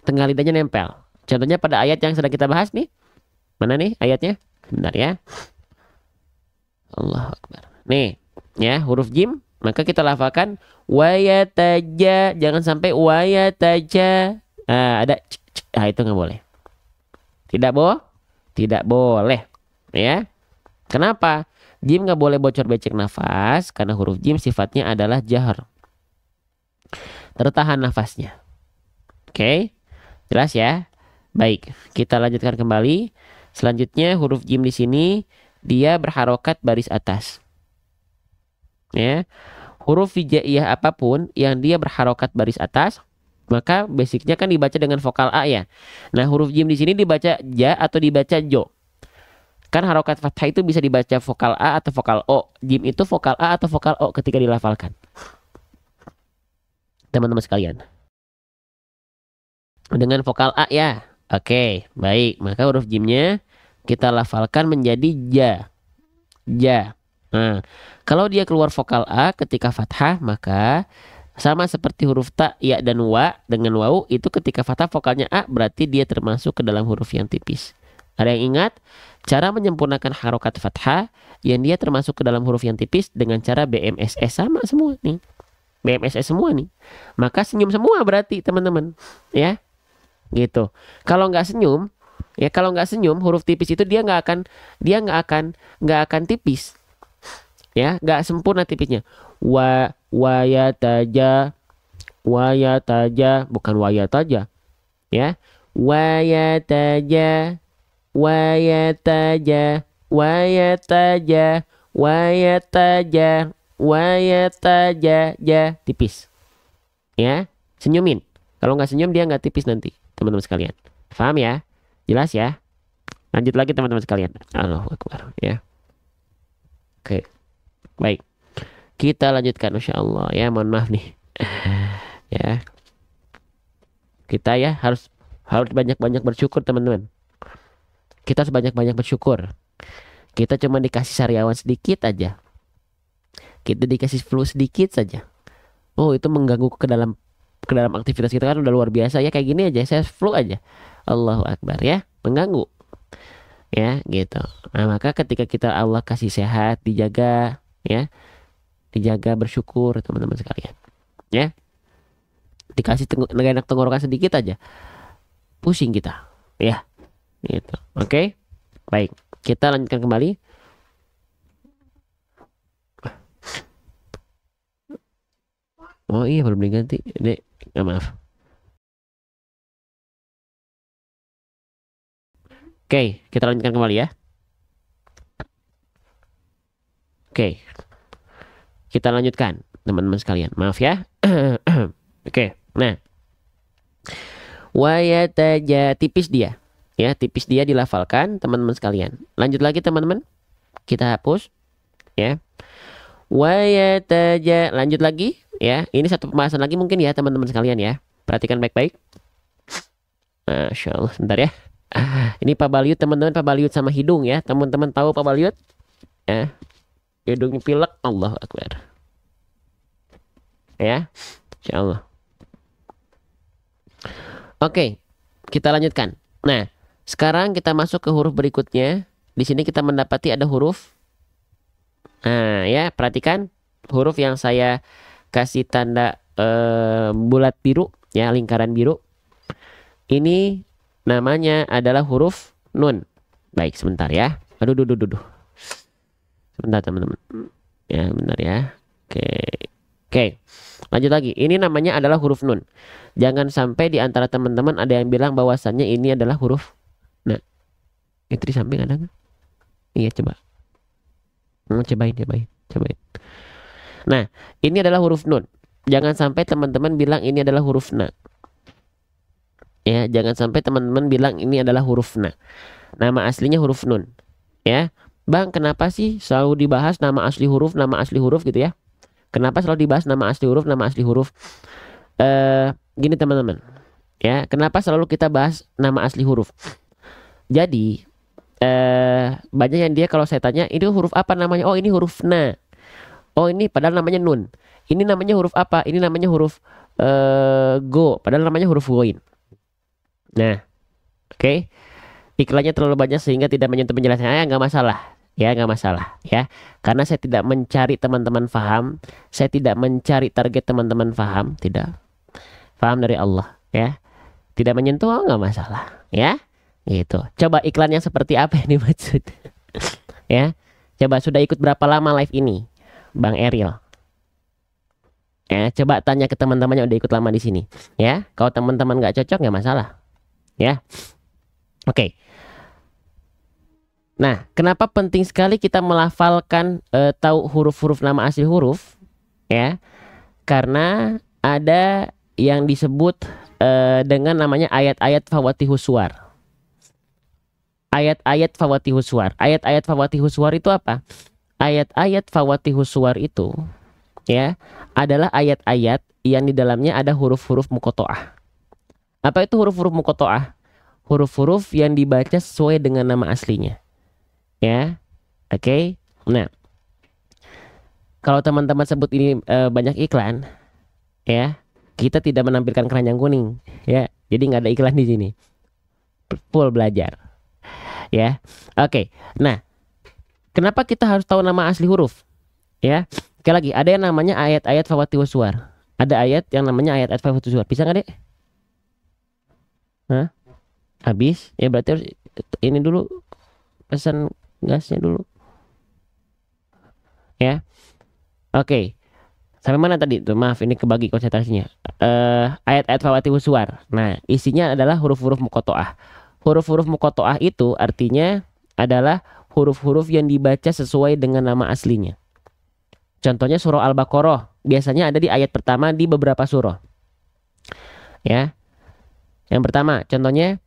tengah lidahnya nempel. Contohnya pada ayat yang sedang kita bahas nih. Mana nih ayatnya? Bentar ya. Allahu Akbar. Nih, ya huruf jim. Maka kita lafalkan wayataja. Jangan sampai wayataja. Nah, ada itu nggak boleh. Tidak boleh. Ya. Kenapa? Jim nggak boleh bocor becek nafas. Karena huruf jim sifatnya adalah jahar. Tertahan nafasnya. Oke. Jelas ya? Baik, kita lanjutkan kembali. Selanjutnya huruf jim di sini dia berharokat baris atas. Ya. Huruf hijaiyah apapun yang dia berharokat baris atas, maka basicnya kan dibaca dengan vokal A ya. Nah, huruf jim di sini dibaca ja atau dibaca jo. Kan harokat fathah itu bisa dibaca vokal A atau vokal O. Jim itu vokal A atau vokal O ketika dilafalkan. Teman-teman sekalian. Dengan vokal A ya. Oke, baik. Maka huruf jimnya kita lafalkan menjadi ja. Ja. Nah, kalau dia keluar vokal A ketika fathah, maka sama seperti huruf ta, ya, dan wa dengan wau, itu ketika fathah vokalnya A berarti dia termasuk ke dalam huruf yang tipis. Ada yang ingat? Cara menyempurnakan harokat fathah yang dia termasuk ke dalam huruf yang tipis dengan cara BMSS sama semua nih. BMSS semua nih. Maka senyum semua berarti teman-teman. Ya. Gitu. Kalau nggak senyum, ya kalau nggak senyum huruf tipis itu dia nggak akan tipis, ya nggak sempurna tipisnya. Wayataja, bukan wayataja, ya wayataja, wayataja, tipis, ya senyumin. Kalau nggak senyum dia nggak tipis nanti. Teman-teman sekalian, paham ya? Jelas ya? Lanjut lagi teman-teman sekalian. Allahu Akbar ya. Oke, baik. Kita lanjutkan Masya Allah ya. Mohon maaf nih. Ya. Kita ya harus banyak-banyak bersyukur teman-teman. Kita harus banyak-banyak bersyukur. Kita cuma dikasih sariawan sedikit aja. kita dikasih flu sedikit saja, oh itu mengganggu ke dalam aktivitas kita kan udah luar biasa ya. Kayak gini aja saya flu aja, Allahu Akbar ya, mengganggu ya gitu. Nah maka ketika kita Allah kasih sehat, dijaga ya, dijaga, bersyukur teman-teman sekalian ya. Dikasih nggak enak tenggorokan sedikit aja pusing kita ya gitu. Oke, baik, kita lanjutkan kembali. Oh iya belum diganti dek. Maaf. Oke, kita lanjutkan kembali ya. Oke, kita lanjutkan teman-teman sekalian, maaf ya. Oke, nah wayataja, tipis dia ya, tipis dia dilafalkan teman-teman sekalian. Lanjut lagi teman-teman, kita hapus ya. Wayataja, lanjut lagi ya. Ini satu pembahasan lagi mungkin ya teman-teman sekalian ya, perhatikan baik-baik. Masya Allah, sebentar ya. Ini pabaliut teman-teman, pabaliut sama hidung ya. Teman-teman tahu pabaliut ya, hidungnya pilek, Allahu Akbar ya, Insya Allah. Oke, kita lanjutkan. Nah, sekarang kita masuk ke huruf berikutnya. Di sini kita mendapati ada huruf. Nah, ya, perhatikan huruf yang saya kasih tanda bulat biru, ya, lingkaran biru. Ini namanya adalah huruf nun. Baik, sebentar ya. Aduh, sebentar teman-teman. Ya, bentar ya. Oke, lanjut lagi. Ini namanya adalah huruf nun. Jangan sampai di antara teman-teman ada yang bilang bahwasannya ini adalah huruf. Nah, itu di samping ada nggak? Iya, coba. Cobain. Nah, ini adalah huruf nun. Jangan sampai teman-teman bilang ini adalah huruf na. Ya, jangan sampai teman-teman bilang ini adalah huruf na. Nama aslinya huruf nun. Ya, Bang, kenapa sih selalu dibahas nama asli huruf gitu ya? Kenapa selalu dibahas nama asli huruf? Gini teman-teman. Ya, kenapa selalu kita bahas nama asli huruf? Jadi, banyak yang dia kalau saya tanya, ini huruf apa namanya? Oh, ini huruf na. Oh, ini padahal namanya nun. Ini namanya huruf apa? Ini namanya huruf go. Padahal namanya huruf goin. Nah, oke. Iklannya terlalu banyak sehingga tidak menyentuh penjelasannya, nggak masalah. Ya, nggak masalah ya. Karena saya tidak mencari teman-teman paham. Saya tidak mencari target teman-teman paham. Tidak. Paham dari Allah ya. Tidak menyentuh, nggak masalah ya. Gitu. Coba iklan yang seperti apa yang dimaksud? Ya. Coba sudah ikut berapa lama live ini, Bang Eril? Ya, coba tanya ke teman-temannya udah ikut lama di sini. Ya, kalau teman-teman nggak cocok nggak masalah. Ya. Oke. Nah, kenapa penting sekali kita melafalkan tahu huruf-huruf nama asli huruf? Ya, karena ada yang disebut dengan namanya ayat-ayat fawatihus suwar. Ayat-ayat fawatihus suwar. Ayat-ayat fawatihus suwar itu apa? Ayat-ayat fawatihus suwar itu ya adalah ayat-ayat yang di dalamnya ada huruf-huruf muqotoah. Apa itu huruf-huruf muqotoah? Huruf-huruf yang dibaca sesuai dengan nama aslinya. Ya, oke. Nah, kalau teman-teman sebut ini banyak iklan, ya, kita tidak menampilkan keranjang kuning, ya. Jadi nggak ada iklan di sini. Full belajar, ya. Oke. Nah, kenapa kita harus tahu nama asli huruf? Ya, sekali lagi ada yang namanya ayat-ayat fawatihus suwar. Ada ayat yang namanya ayat-ayat fawatihus suwar. Bisa nggak dek? Hah? Habis? Ya berarti harus ini dulu, pesan gasnya dulu ya. Oke, sampai mana tadi tuh? Maaf, ini kebagi konsentrasinya. Ayat-ayat fawatihus suwar. Nah, isinya adalah huruf-huruf muqotoah. Huruf-huruf muqotoah itu artinya adalah huruf-huruf yang dibaca sesuai dengan nama aslinya. Contohnya surah Al-Baqarah biasanya ada di ayat pertama di beberapa surah. Ya, yang pertama contohnya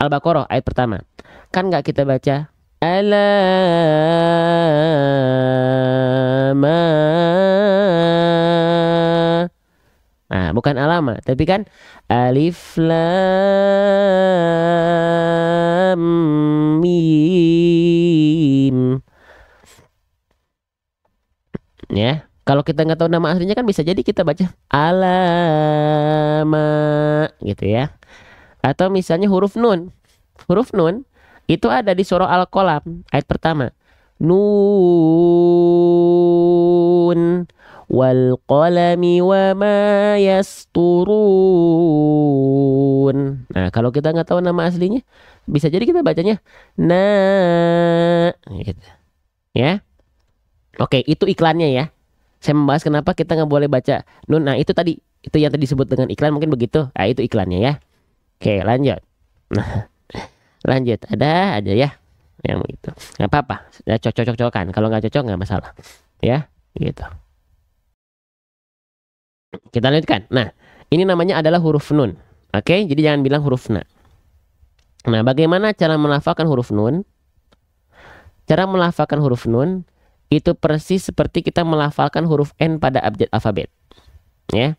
Al-Baqarah ayat pertama. Kan nggak kita baca alama. Nah, bukan alama, tapi kan alif lam mim. Ya, kalau kita nggak tahu nama aslinya kan bisa jadi kita baca alama gitu ya. Atau misalnya huruf nun. Huruf nun itu ada di surah Al-Qalam ayat pertama. Nun wal qalami wa ma yasturun. Nah, kalau kita nggak tahu nama aslinya, bisa jadi kita bacanya na gitu. Ya. Oke, itu iklannya ya. Saya membahas kenapa kita nggak boleh baca nun. Nah, itu tadi, itu yang tadi disebut dengan iklan mungkin begitu. Nah, itu iklannya ya. Oke, lanjut. Nah, lanjut. Ada aja ya yang begitu. Nggak apa-apa. Ya, cocok-cocokan. Kalau nggak cocok nggak masalah. Ya, gitu. Kita lanjutkan. Nah, ini namanya adalah huruf nun. Oke, jadi jangan bilang huruf na. Nah, bagaimana cara melafalkan huruf nun? Cara melafalkan huruf nun itu persis seperti kita melafalkan huruf N pada abjad alfabet. Ya.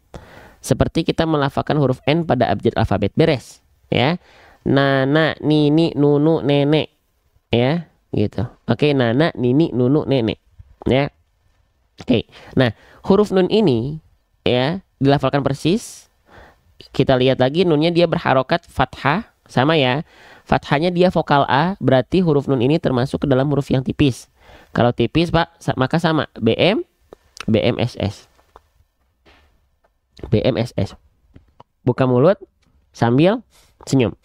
Seperti kita melafalkan huruf N pada abjad alfabet. Beres. Ya. Nana, nini, nunu, nenek. Ya, gitu. Oke, nana, nini, nunu, nenek. Ya. Oke. Nah, huruf nun ini ya dilafalkan persis. Kita lihat lagi nunnya dia berharokat fathah, sama ya. Fathahnya dia vokal A, berarti huruf nun ini termasuk ke dalam huruf yang tipis. Kalau tipis, Pak, maka sama BM, BMSS. BMSS. Buka mulut sambil senyum.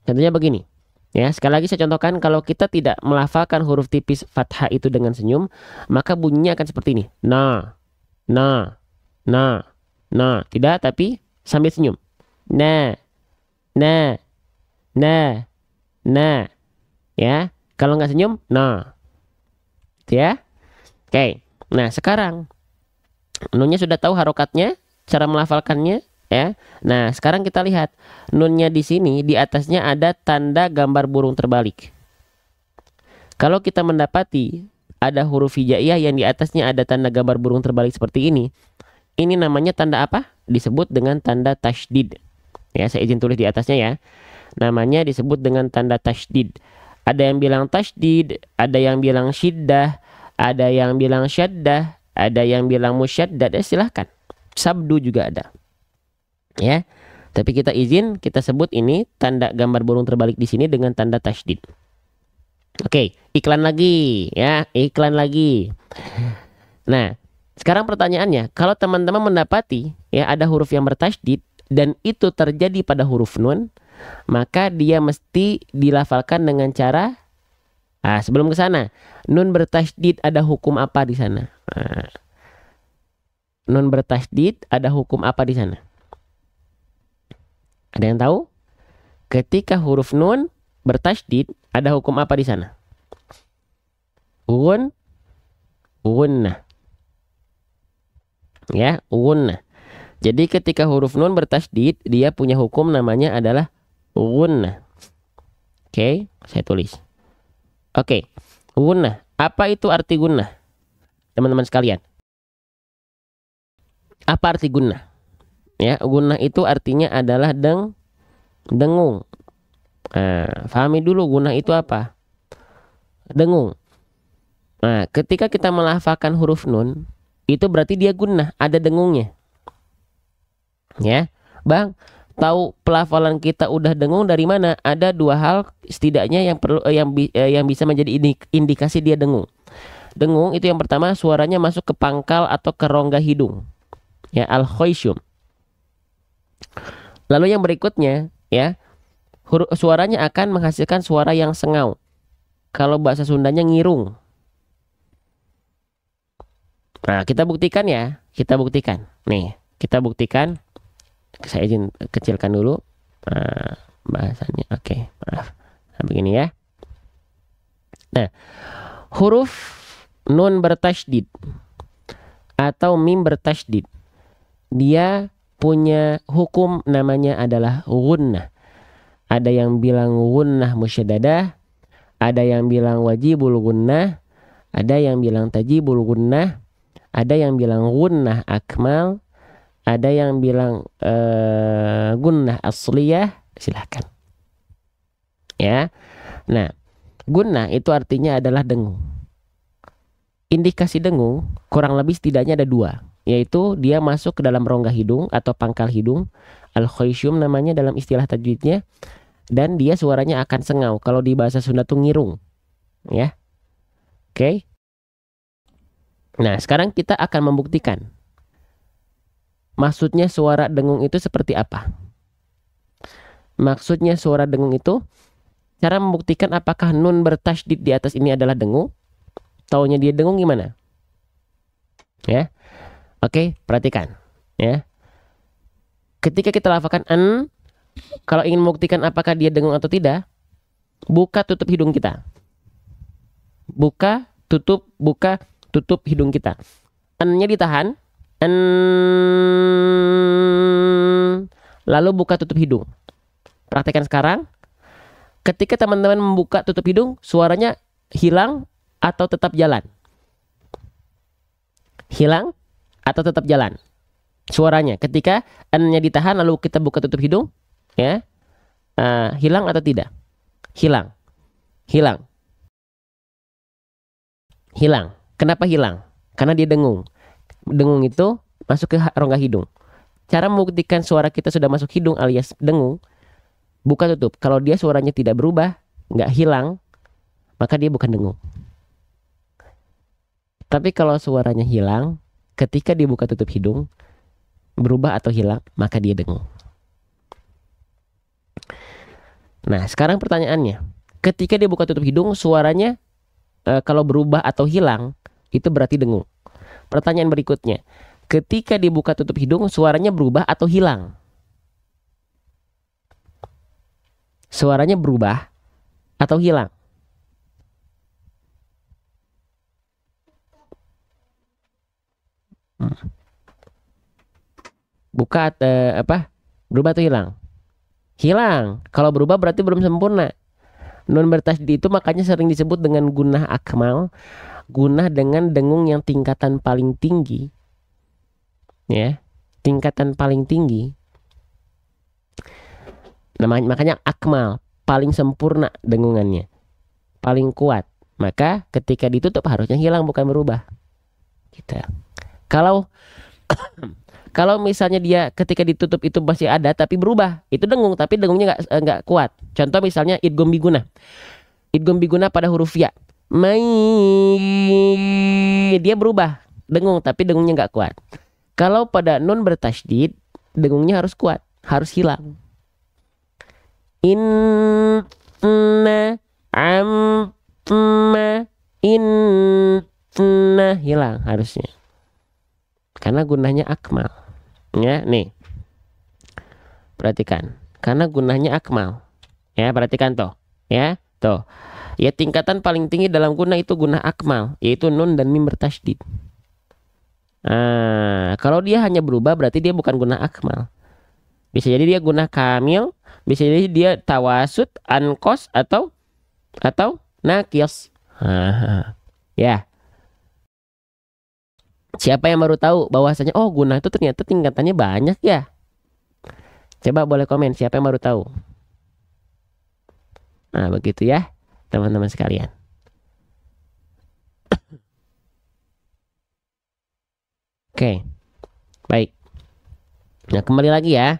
Contohnya begini. Ya, sekali lagi saya contohkan, kalau kita tidak melafalkan huruf tipis fathah itu dengan senyum, maka bunyinya akan seperti ini. Nah, nah, nah, nah. Tidak, tapi sambil senyum. Nah, nah, nah, nah. Ya, kalau nggak senyum, nah. Ya. Oke. Nah, sekarang nunnya sudah tahu harokatnya, cara melafalkannya, ya. Nah, sekarang kita lihat nunnya di sini, di atasnya ada tanda gambar burung terbalik. Kalau kita mendapati ada huruf hijaiyah yang di atasnya ada tanda gambar burung terbalik seperti ini namanya tanda apa? Disebut dengan tanda tasydid. Ya, saya izin tulis di atasnya ya. Namanya disebut dengan tanda tasydid. Ada yang bilang tasydid, ada yang bilang syiddah, ada yang bilang syaddah, ada yang bilang musyaddad. Ya, silahkan. Sabdu juga ada. Ya. Tapi kita izin kita sebut ini tanda gambar burung terbalik di sini dengan tanda tasydid. Oke, iklan lagi ya, iklan lagi. Nah, sekarang pertanyaannya, kalau teman-teman mendapati ya ada huruf yang bertasydid dan itu terjadi pada huruf nun, maka dia mesti dilafalkan dengan cara sebelum ke sana, nun bertasydid ada hukum apa di sana? Nun bertasydid ada hukum apa di sana? Ada yang tahu? Ketika huruf nun bertasydid ada hukum apa di sana? Gunnah. Ya, gunnah. Jadi ketika huruf nun bertasydid, dia punya hukum namanya adalah gunnah. Oke, saya tulis. Oke, gunnah. Apa itu arti gunnah? Teman-teman sekalian. Apa arti gunnah? Ya, gunnah itu artinya adalah dengung. Nah, fahami dulu gunnah itu apa? Dengung. Nah, ketika kita melafalkan huruf nun, itu berarti dia gunnah, ada dengungnya. Ya, Bang, tahu pelafalan kita udah dengung dari mana? Ada dua hal setidaknya yang perlu yang bisa menjadi indikasi dia dengung. Dengung itu yang pertama, suaranya masuk ke pangkal atau ke rongga hidung. Ya, al-khayshum. Lalu yang berikutnya, ya, suaranya akan menghasilkan suara yang sengau. Kalau bahasa Sundanya ngirung. Nah, kita buktikan ya, kita buktikan. Nih, kita buktikan. Saya izin kecilkan dulu bahasanya. Oke, maaf. Nah, begini ya. Nah, huruf nun bertasydid atau mim bertasydid, dia punya hukum namanya adalah gunnah. Ada yang bilang gunnah musyaddadah, ada yang bilang wajibul gunnah, ada yang bilang tajibul gunnah, ada yang bilang gunnah akmal, ada yang bilang gunnah asliyah. Silahkan. Ya. Nah, gunnah itu artinya adalah dengung. Indikasi dengung kurang lebih setidaknya ada dua, yaitu dia masuk ke dalam rongga hidung atau pangkal hidung, al-khayshum namanya dalam istilah tajwidnya, dan dia suaranya akan sengau. Kalau di bahasa Sunda tuh ngirung, ya. Oke. Nah, sekarang kita akan membuktikan maksudnya suara dengung itu seperti apa. Maksudnya suara dengung itu, cara membuktikan apakah nun bertasydid di atas ini adalah dengung. Taunya dia dengung gimana? Ya. Oke, perhatikan, ya. Ketika kita lafalkan an, kalau ingin membuktikan apakah dia dengung atau tidak, buka tutup hidung kita. Buka tutup hidung kita. An-nya ditahan, an, lalu buka tutup hidung. Praktekkan sekarang. Ketika teman-teman membuka tutup hidung, suaranya hilang atau tetap jalan? Hilang atau tetap jalan suaranya ketika n-nya ditahan lalu kita buka tutup hidung, ya. Hilang atau tidak? Hilang. Kenapa hilang? Karena dia dengung. Dengung itu masuk ke rongga hidung. Cara membuktikan suara kita sudah masuk hidung alias dengung, buka tutup. Kalau dia suaranya tidak berubah, nggak hilang, maka dia bukan dengung. Tapi kalau suaranya hilang, ketika dia buka tutup hidung, berubah atau hilang, maka dia dengung. Nah, sekarang pertanyaannya, ketika dia buka tutup hidung, suaranya kalau berubah atau hilang, itu berarti dengung. Pertanyaan berikutnya, ketika dia buka tutup hidung, suaranya berubah atau hilang? Suaranya berubah atau hilang? Buka berubah atau hilang? Hilang. Kalau berubah berarti belum sempurna. Nun bertasydid itu makanya sering disebut dengan gunah akmal, gunah dengan dengung yang tingkatan paling tinggi, ya, tingkatan paling tinggi. Makanya akmal, paling sempurna dengungannya, paling kuat. Maka ketika ditutup harusnya hilang bukan berubah. Gitu. Kalau misalnya dia ketika ditutup itu masih ada tapi berubah, itu dengung tapi dengungnya nggak kuat. Contoh misalnya idgham bigunah. Idgham bigunah pada huruf ya. Dia berubah, dengung tapi dengungnya nggak kuat. Kalau pada nun bertasydid, dengungnya harus kuat, harus hilang. Inna amma inna hilang harusnya. Karena gunanya akmal. Ya, nih. Perhatikan. Karena gunanya akmal. Ya, perhatikan tuh. Ya, tuh. Ya, tingkatan paling tinggi dalam guna itu guna akmal, yaitu nun dan mim bertasydid. Kalau dia hanya berubah berarti dia bukan guna akmal. Bisa jadi dia guna kamil, bisa jadi dia tawasud, ankos atau nakis. Ya. Siapa yang baru tahu bahwasanya oh guna itu ternyata tingkatannya banyak ya? Coba boleh komen siapa yang baru tahu. Nah, begitu ya, teman-teman sekalian. Oke. Baik. Nah, kembali lagi ya.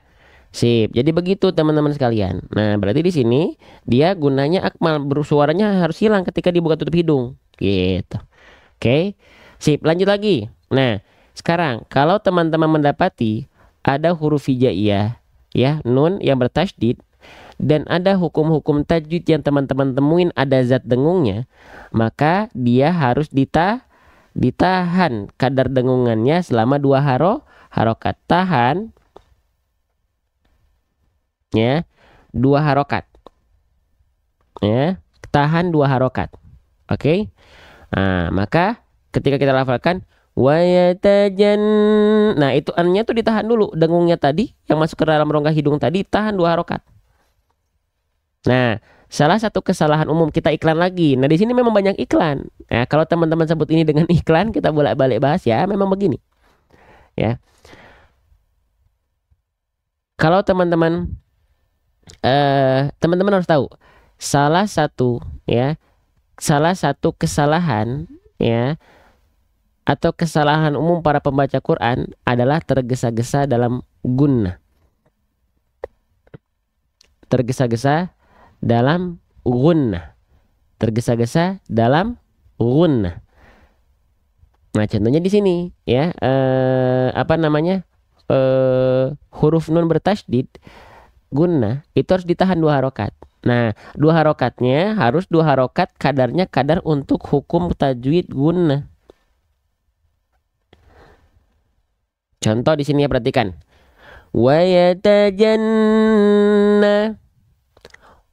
Sip. Jadi begitu teman-teman sekalian. Nah, berarti di sini dia gunanya akmal, bersuaranya harus hilang ketika dibuka tutup hidung. Gitu. Oke. Sip, lanjut lagi. Nah, sekarang kalau teman-teman mendapati ada huruf hijaiyah, ya, nun yang bertasydid, dan ada hukum-hukum tajwid yang teman-teman temuin ada zat dengungnya, maka dia harus ditahan kadar dengungannya selama 2 harokat. Tahan, ya, 2 harokat, ya, tahan 2 harokat. Oke. Nah, maka ketika kita lafalkan wayatajan, nah itu an-nya tuh ditahan dulu, dengungnya tadi yang masuk ke dalam rongga hidung tadi tahan 2 harokat. Nah, salah satu kesalahan umum kita iklan lagi. Nah, di sini memang banyak iklan. Nah, kalau teman-teman sebut ini dengan iklan, kita bolak-balik bahas ya, memang begini. Ya. Kalau teman-teman harus tahu salah satu kesalahan ya atau kesalahan umum para pembaca Quran adalah tergesa-gesa dalam gunnah. Tergesa-gesa dalam gunnah. Tergesa-gesa dalam gunnah. Nah, contohnya di sini ya, huruf nun bertasydid gunnah itu harus ditahan 2 harokat. Nah, 2 harokatnya harus 2 harokat kadarnya kadar untuk hukum tajwid gunnah. Contoh di sini ya, perhatikan. Wa yatajanna.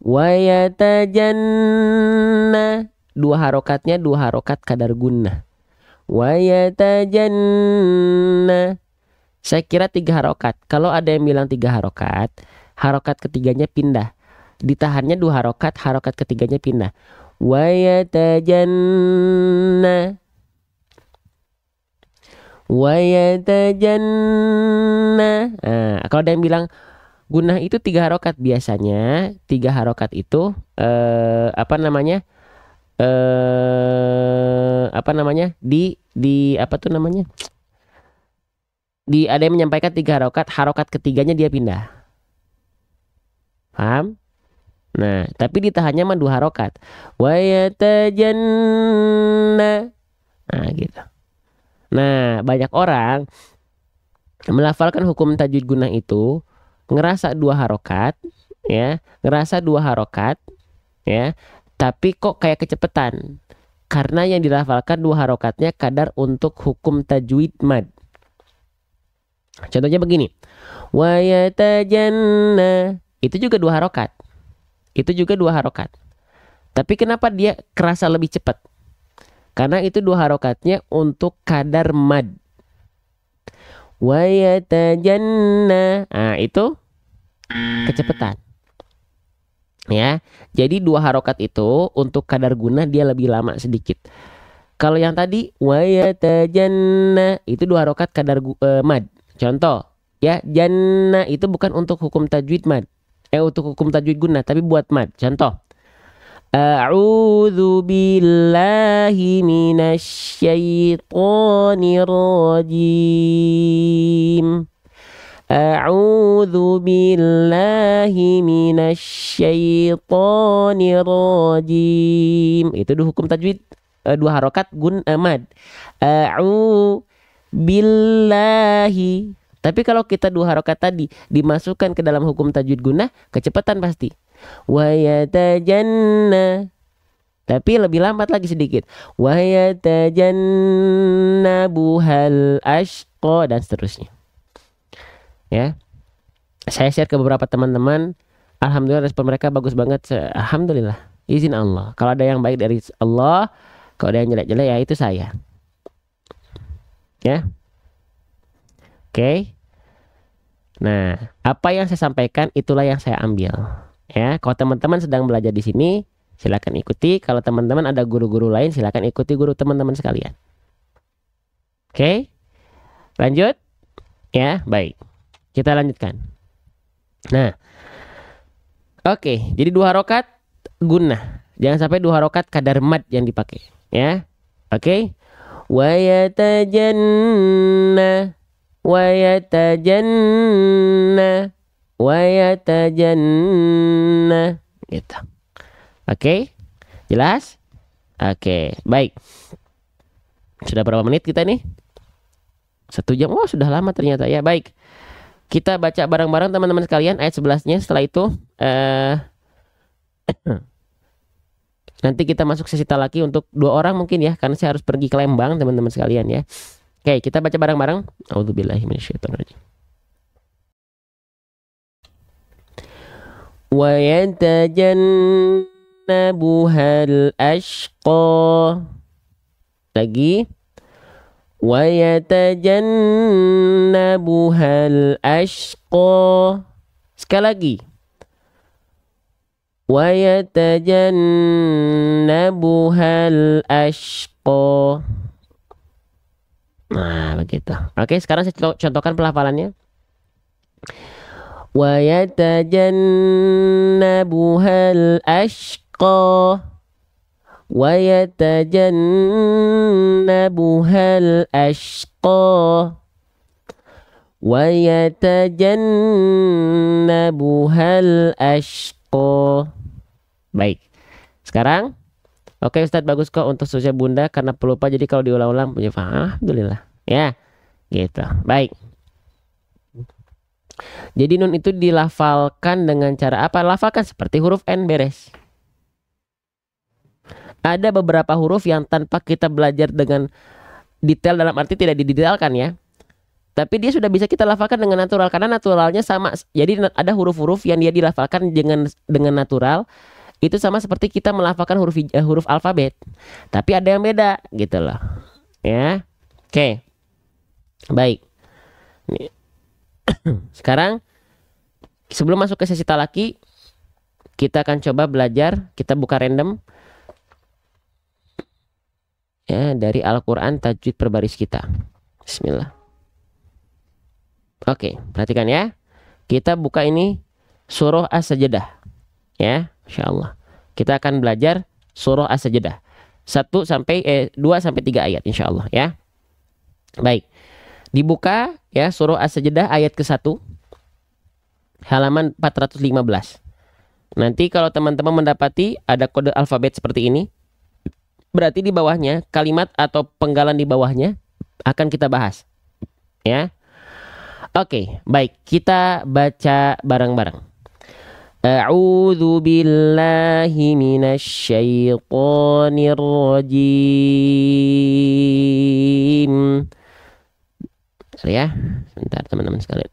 Wa yatajanna. 2 harokatnya 2 harokat kadar gunnah. Wa yatajanna. Saya kira 3 harokat. Kalau ada yang bilang 3 harokat, harokat ketiganya pindah. Ditahannya 2 harokat ketiganya pindah. Wa yatajanna. Wa yatajanna. Nah, kalau ada yang bilang gunnah itu 3 harokat, biasanya 3 harokat itu ada yang menyampaikan 3 harokat ketiganya dia pindah. Paham? Nah, tapi ditahannya mah 2 harokat. Wa yatajanna. Nah, gitu. Nah, banyak orang melafalkan hukum tajwid gunnah itu ngerasa 2 harokat, ya, ya, tapi kok kayak kecepetan. Karena yang dilafalkan 2 harokatnya kadar untuk hukum tajwid mad. Contohnya begini. Wa yatajanna. Itu juga 2 harokat. Tapi kenapa dia kerasa lebih cepat? Karena itu 2 harokatnya untuk kadar mad. Wa yatajanna. Nah, itu kecepatan. Ya, jadi 2 harokat itu untuk kadar gunnah dia lebih lama sedikit. Kalau yang tadi wa yatajanna itu 2 harokat kadar mad. Contoh, ya, janna itu bukan untuk hukum tajwid mad. Untuk hukum tajwid gunnah, tapi buat mad. Contoh. A'udzu billahi minasyaitonir rajim. A'udzu billahi minasyaitonir rajim. Itu hukum tajwid 2 harokat mad. A'udzu billahi. Tapi kalau kita 2 harokat tadi dimasukkan ke dalam hukum tajwid gunnah, kecepatan pasti. Wa yatajanna. Tapi lebih lambat lagi sedikit. Wa yatajannabuhal ashqa, dan seterusnya. Ya. Saya share ke beberapa teman-teman. Alhamdulillah respon mereka bagus banget. Alhamdulillah. Izin Allah. Kalau ada yang baik dari Allah, kalau ada yang jelek-jelek ya itu saya. Ya. Oke. Nah, apa yang saya sampaikan itulah yang saya ambil. Ya, kalau teman-teman sedang belajar di sini, silakan ikuti. Kalau teman-teman ada guru-guru lain, silakan ikuti guru teman-teman sekalian. Oke. Lanjut. Ya, baik. Kita lanjutkan. Nah. Oke, jadi 2 harokat gunnah. Jangan sampai 2 harokat kadar mad yang dipakai, ya. Oke. Wa yatajanna. Wa yatajanna. Wa yatajanna. Gitu. Oke. Jelas? Oke, baik. Sudah berapa menit kita nih? 1 jam. Oh, sudah lama ternyata ya. Baik. Kita baca bareng-bareng teman-teman sekalian ayat 11-nya. Setelah itu nanti kita masuk sesi talaki untuk 2 orang mungkin ya, karena saya harus pergi ke Lembang teman-teman sekalian ya. Oke, kita baca bareng-bareng. A'udzubillahi minasyaitonirrajim. Wa yatajannabuhal ashqa. Lagi. Wa yatajannabuhal ashqa. Sekali lagi. Wa yatajannabuhal ashqa. Nah, begitu. Oke, sekarang saya contohkan pelafalannya. Wa yatajannabuhal ashqa. ويتجنبها الأشقى ويتجنبها الأشقى. Baik. Sekarang oke Ustadz, bagus kok untuk sosial bunda karena pelupa, jadi kalau diulang-ulang punya faham. Alhamdulillah ya gitu. Baik, jadi nun itu dilafalkan dengan cara apa? Lafalkan seperti huruf N, beres. Ada beberapa huruf yang tanpa kita belajar dengan detail, dalam arti tidak didetailkan ya, tapi dia sudah bisa kita lafalkan dengan natural karena naturalnya sama. Jadi ada huruf-huruf yang dia dilafalkan dengan natural itu sama seperti kita melafalkan huruf alfabet, tapi ada yang beda gitu loh ya. Oke, baik. Nih. Sekarang sebelum masuk ke sesi talaki, kita akan coba belajar. Kita buka random ya dari Al-Quran tajwid perbaris kita. Bismillah. Oke, perhatikan ya. Kita buka ini surah As-Sajdah ya. Insya Allah kita akan belajar surah As-Sajdah 2 sampai 3 ayat insya Allah ya. Baik, dibuka ya surah As-Sajdah ayat ke-1 halaman 415. Nanti kalau teman-teman mendapati ada kode alfabet seperti ini, berarti di bawahnya kalimat atau penggalan di bawahnya akan kita bahas ya. Oke, baik, kita baca bareng-bareng. A'udzu billahi minasyaitonir rajim. Sorry ya, sebentar teman-teman sekalian.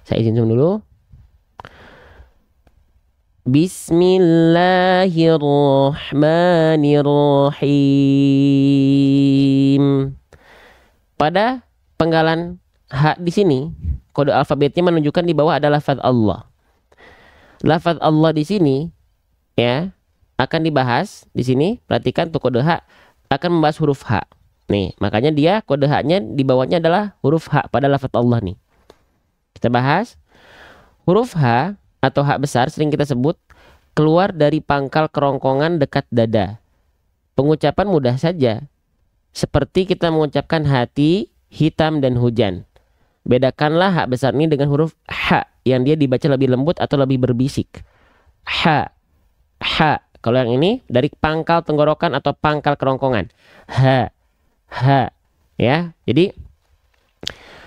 Saya izin dulu. Bismillahirrahmanirrahim. Pada penggalan H di sini, kode alfabetnya menunjukkan di bawah ada lafaz Allah. Lafaz Allah di sini ya akan dibahas di sini. Perhatikan tuh kode H akan membahas huruf H. Nih, makanya dia kode H-nya di bawahnya adalah huruf H pada lafaz Allah nih. Kita bahas huruf H atau H besar sering kita sebut keluar dari pangkal kerongkongan dekat dada. Pengucapan mudah saja. Seperti kita mengucapkan hati, hitam dan hujan. Bedakanlah H besar ini dengan huruf H yang dia dibaca lebih lembut atau lebih berbisik. H, H. Kalau yang ini dari pangkal tenggorokan atau pangkal kerongkongan. H, H. Ya, jadi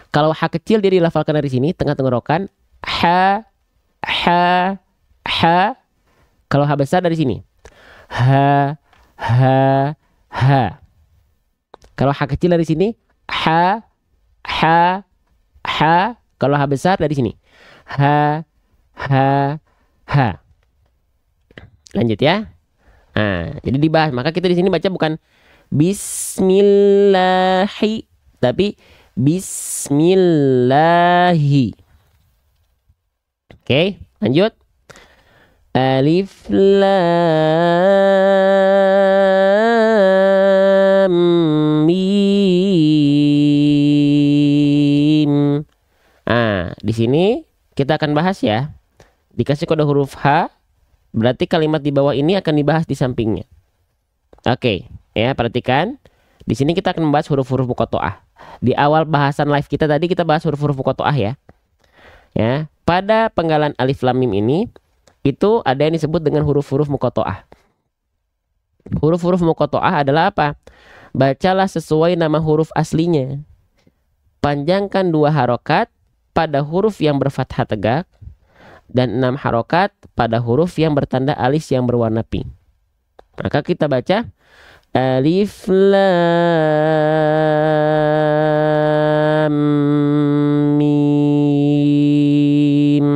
kalau H kecil dia dilafalkan dari sini tengah tenggorokan. H, H, H. Kalau H besar dari sini. H, H, H. Kalau H kecil dari sini. H, H, H. Kalau H besar dari sini. H, H, H. Lanjut ya. Nah, jadi dibahas. Maka kita di sini baca bukan Bismillahi, tapi Bismillahi. Oke, lanjut. Alif Lam Mim. Di sini kita akan bahas ya. Dikasih kode huruf H, berarti kalimat di bawah ini akan dibahas di sampingnya. Oke, ya perhatikan. Di sini kita akan membahas huruf-huruf muqatta'ah. Di awal bahasan live kita tadi kita bahas huruf-huruf muqatta'ah ya. Ya, pada penggalan alif lam mim ini itu ada yang disebut dengan huruf-huruf muqatta'ah. Huruf-huruf muqatta'ah adalah apa? Bacalah sesuai nama huruf aslinya. Panjangkan 2 harokat pada huruf yang berfathah tegak dan 6 harokat pada huruf yang bertanda alis yang berwarna pink. Maka kita baca Alif Lam Mim.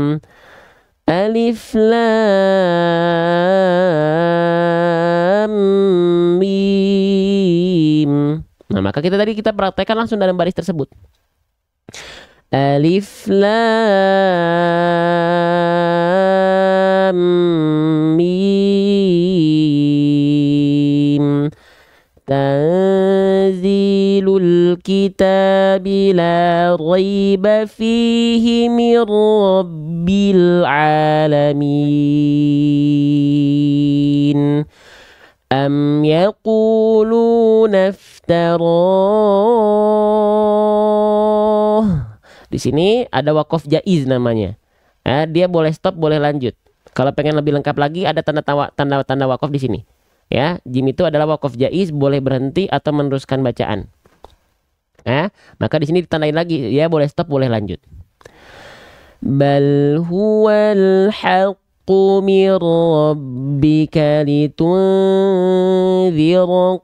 Alif Lam Mim. Nah, maka kita praktekkan langsung dalam baris tersebut. Alif Lam Mim. Tanzilul kitabi la ريب فيه من رب العالمين أم يقولون افتراه. Di sini ada wakof jaiz namanya. Dia boleh stop, boleh lanjut. Kalau pengen lebih lengkap lagi ada tanda wakof di sini. Ya, jim itu adalah wakof jaiz, boleh berhenti atau meneruskan bacaan. Maka di sini ditandain lagi, ya boleh stop, boleh lanjut. Bal huwal haqq min rabbika litunzira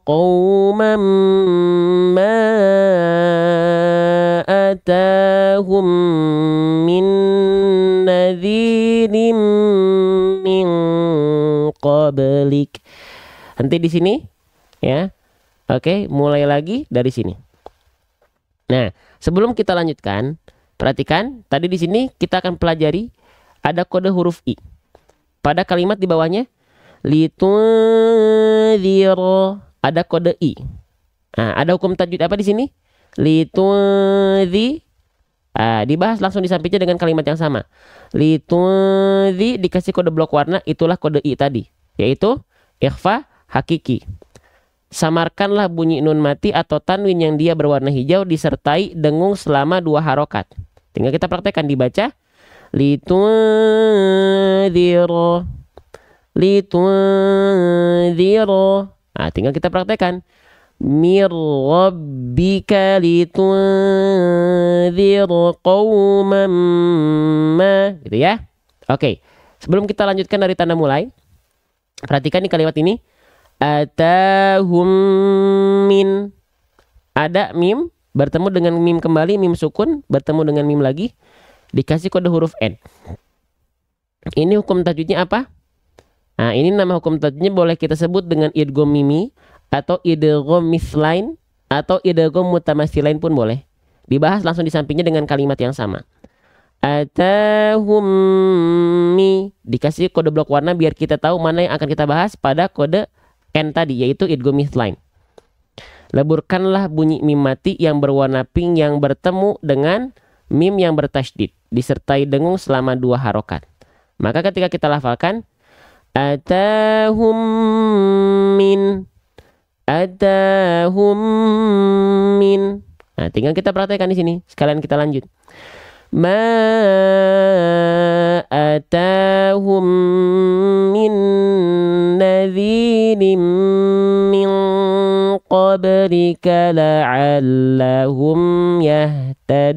qauman ma atahum min nadhirin min qablik. Henti di sini ya. Oke, mulai lagi dari sini. Nah, sebelum kita lanjutkan, perhatikan tadi di sini kita akan pelajari ada kode huruf i. Pada kalimat di bawahnya litunzira ada kode i. Ada hukum tajwid apa di sini? Litunzi. Dibahas langsung di sampingnya dengan kalimat yang sama. Litunzi dikasih kode blok warna, itulah kode i tadi, yaitu ikhfa hakiki. Samarkanlah bunyi nun mati atau tanwin yang dia berwarna hijau disertai dengung selama 2 harokat. Tinggal kita praktekkan, dibaca litunzira, litunzira. Tinggal kita praktekkan mir rabbika litunzira qauman ma, gitu ya. Oke, sebelum kita lanjutkan dari tanda mulai, perhatikan di kalimat ini atahum min, ada mim bertemu dengan mim kembali, mim sukun bertemu dengan mim lagi, dikasih kode huruf n. Ini hukum tajwidnya apa? Ini nama hukum tajwidnya boleh kita sebut dengan idgham mimi atau idgham mislain atau idgham mutamatsilain pun boleh. Dibahas langsung di sampingnya dengan kalimat yang sama. Atahum mi, dikasih kode blok warna biar kita tahu mana yang akan kita bahas pada kode n tadi, yaitu idgham mislain. Leburkanlah bunyi mim mati yang berwarna pink yang bertemu dengan mim yang bertasydid disertai dengung selama 2 harokat. Maka ketika kita lafalkan atahum min, atahum min. Tinggal kita praktekkan di sini. Sekalian kita lanjut. Ma atahum min nadhirin min qablika la'allahum yahtadun.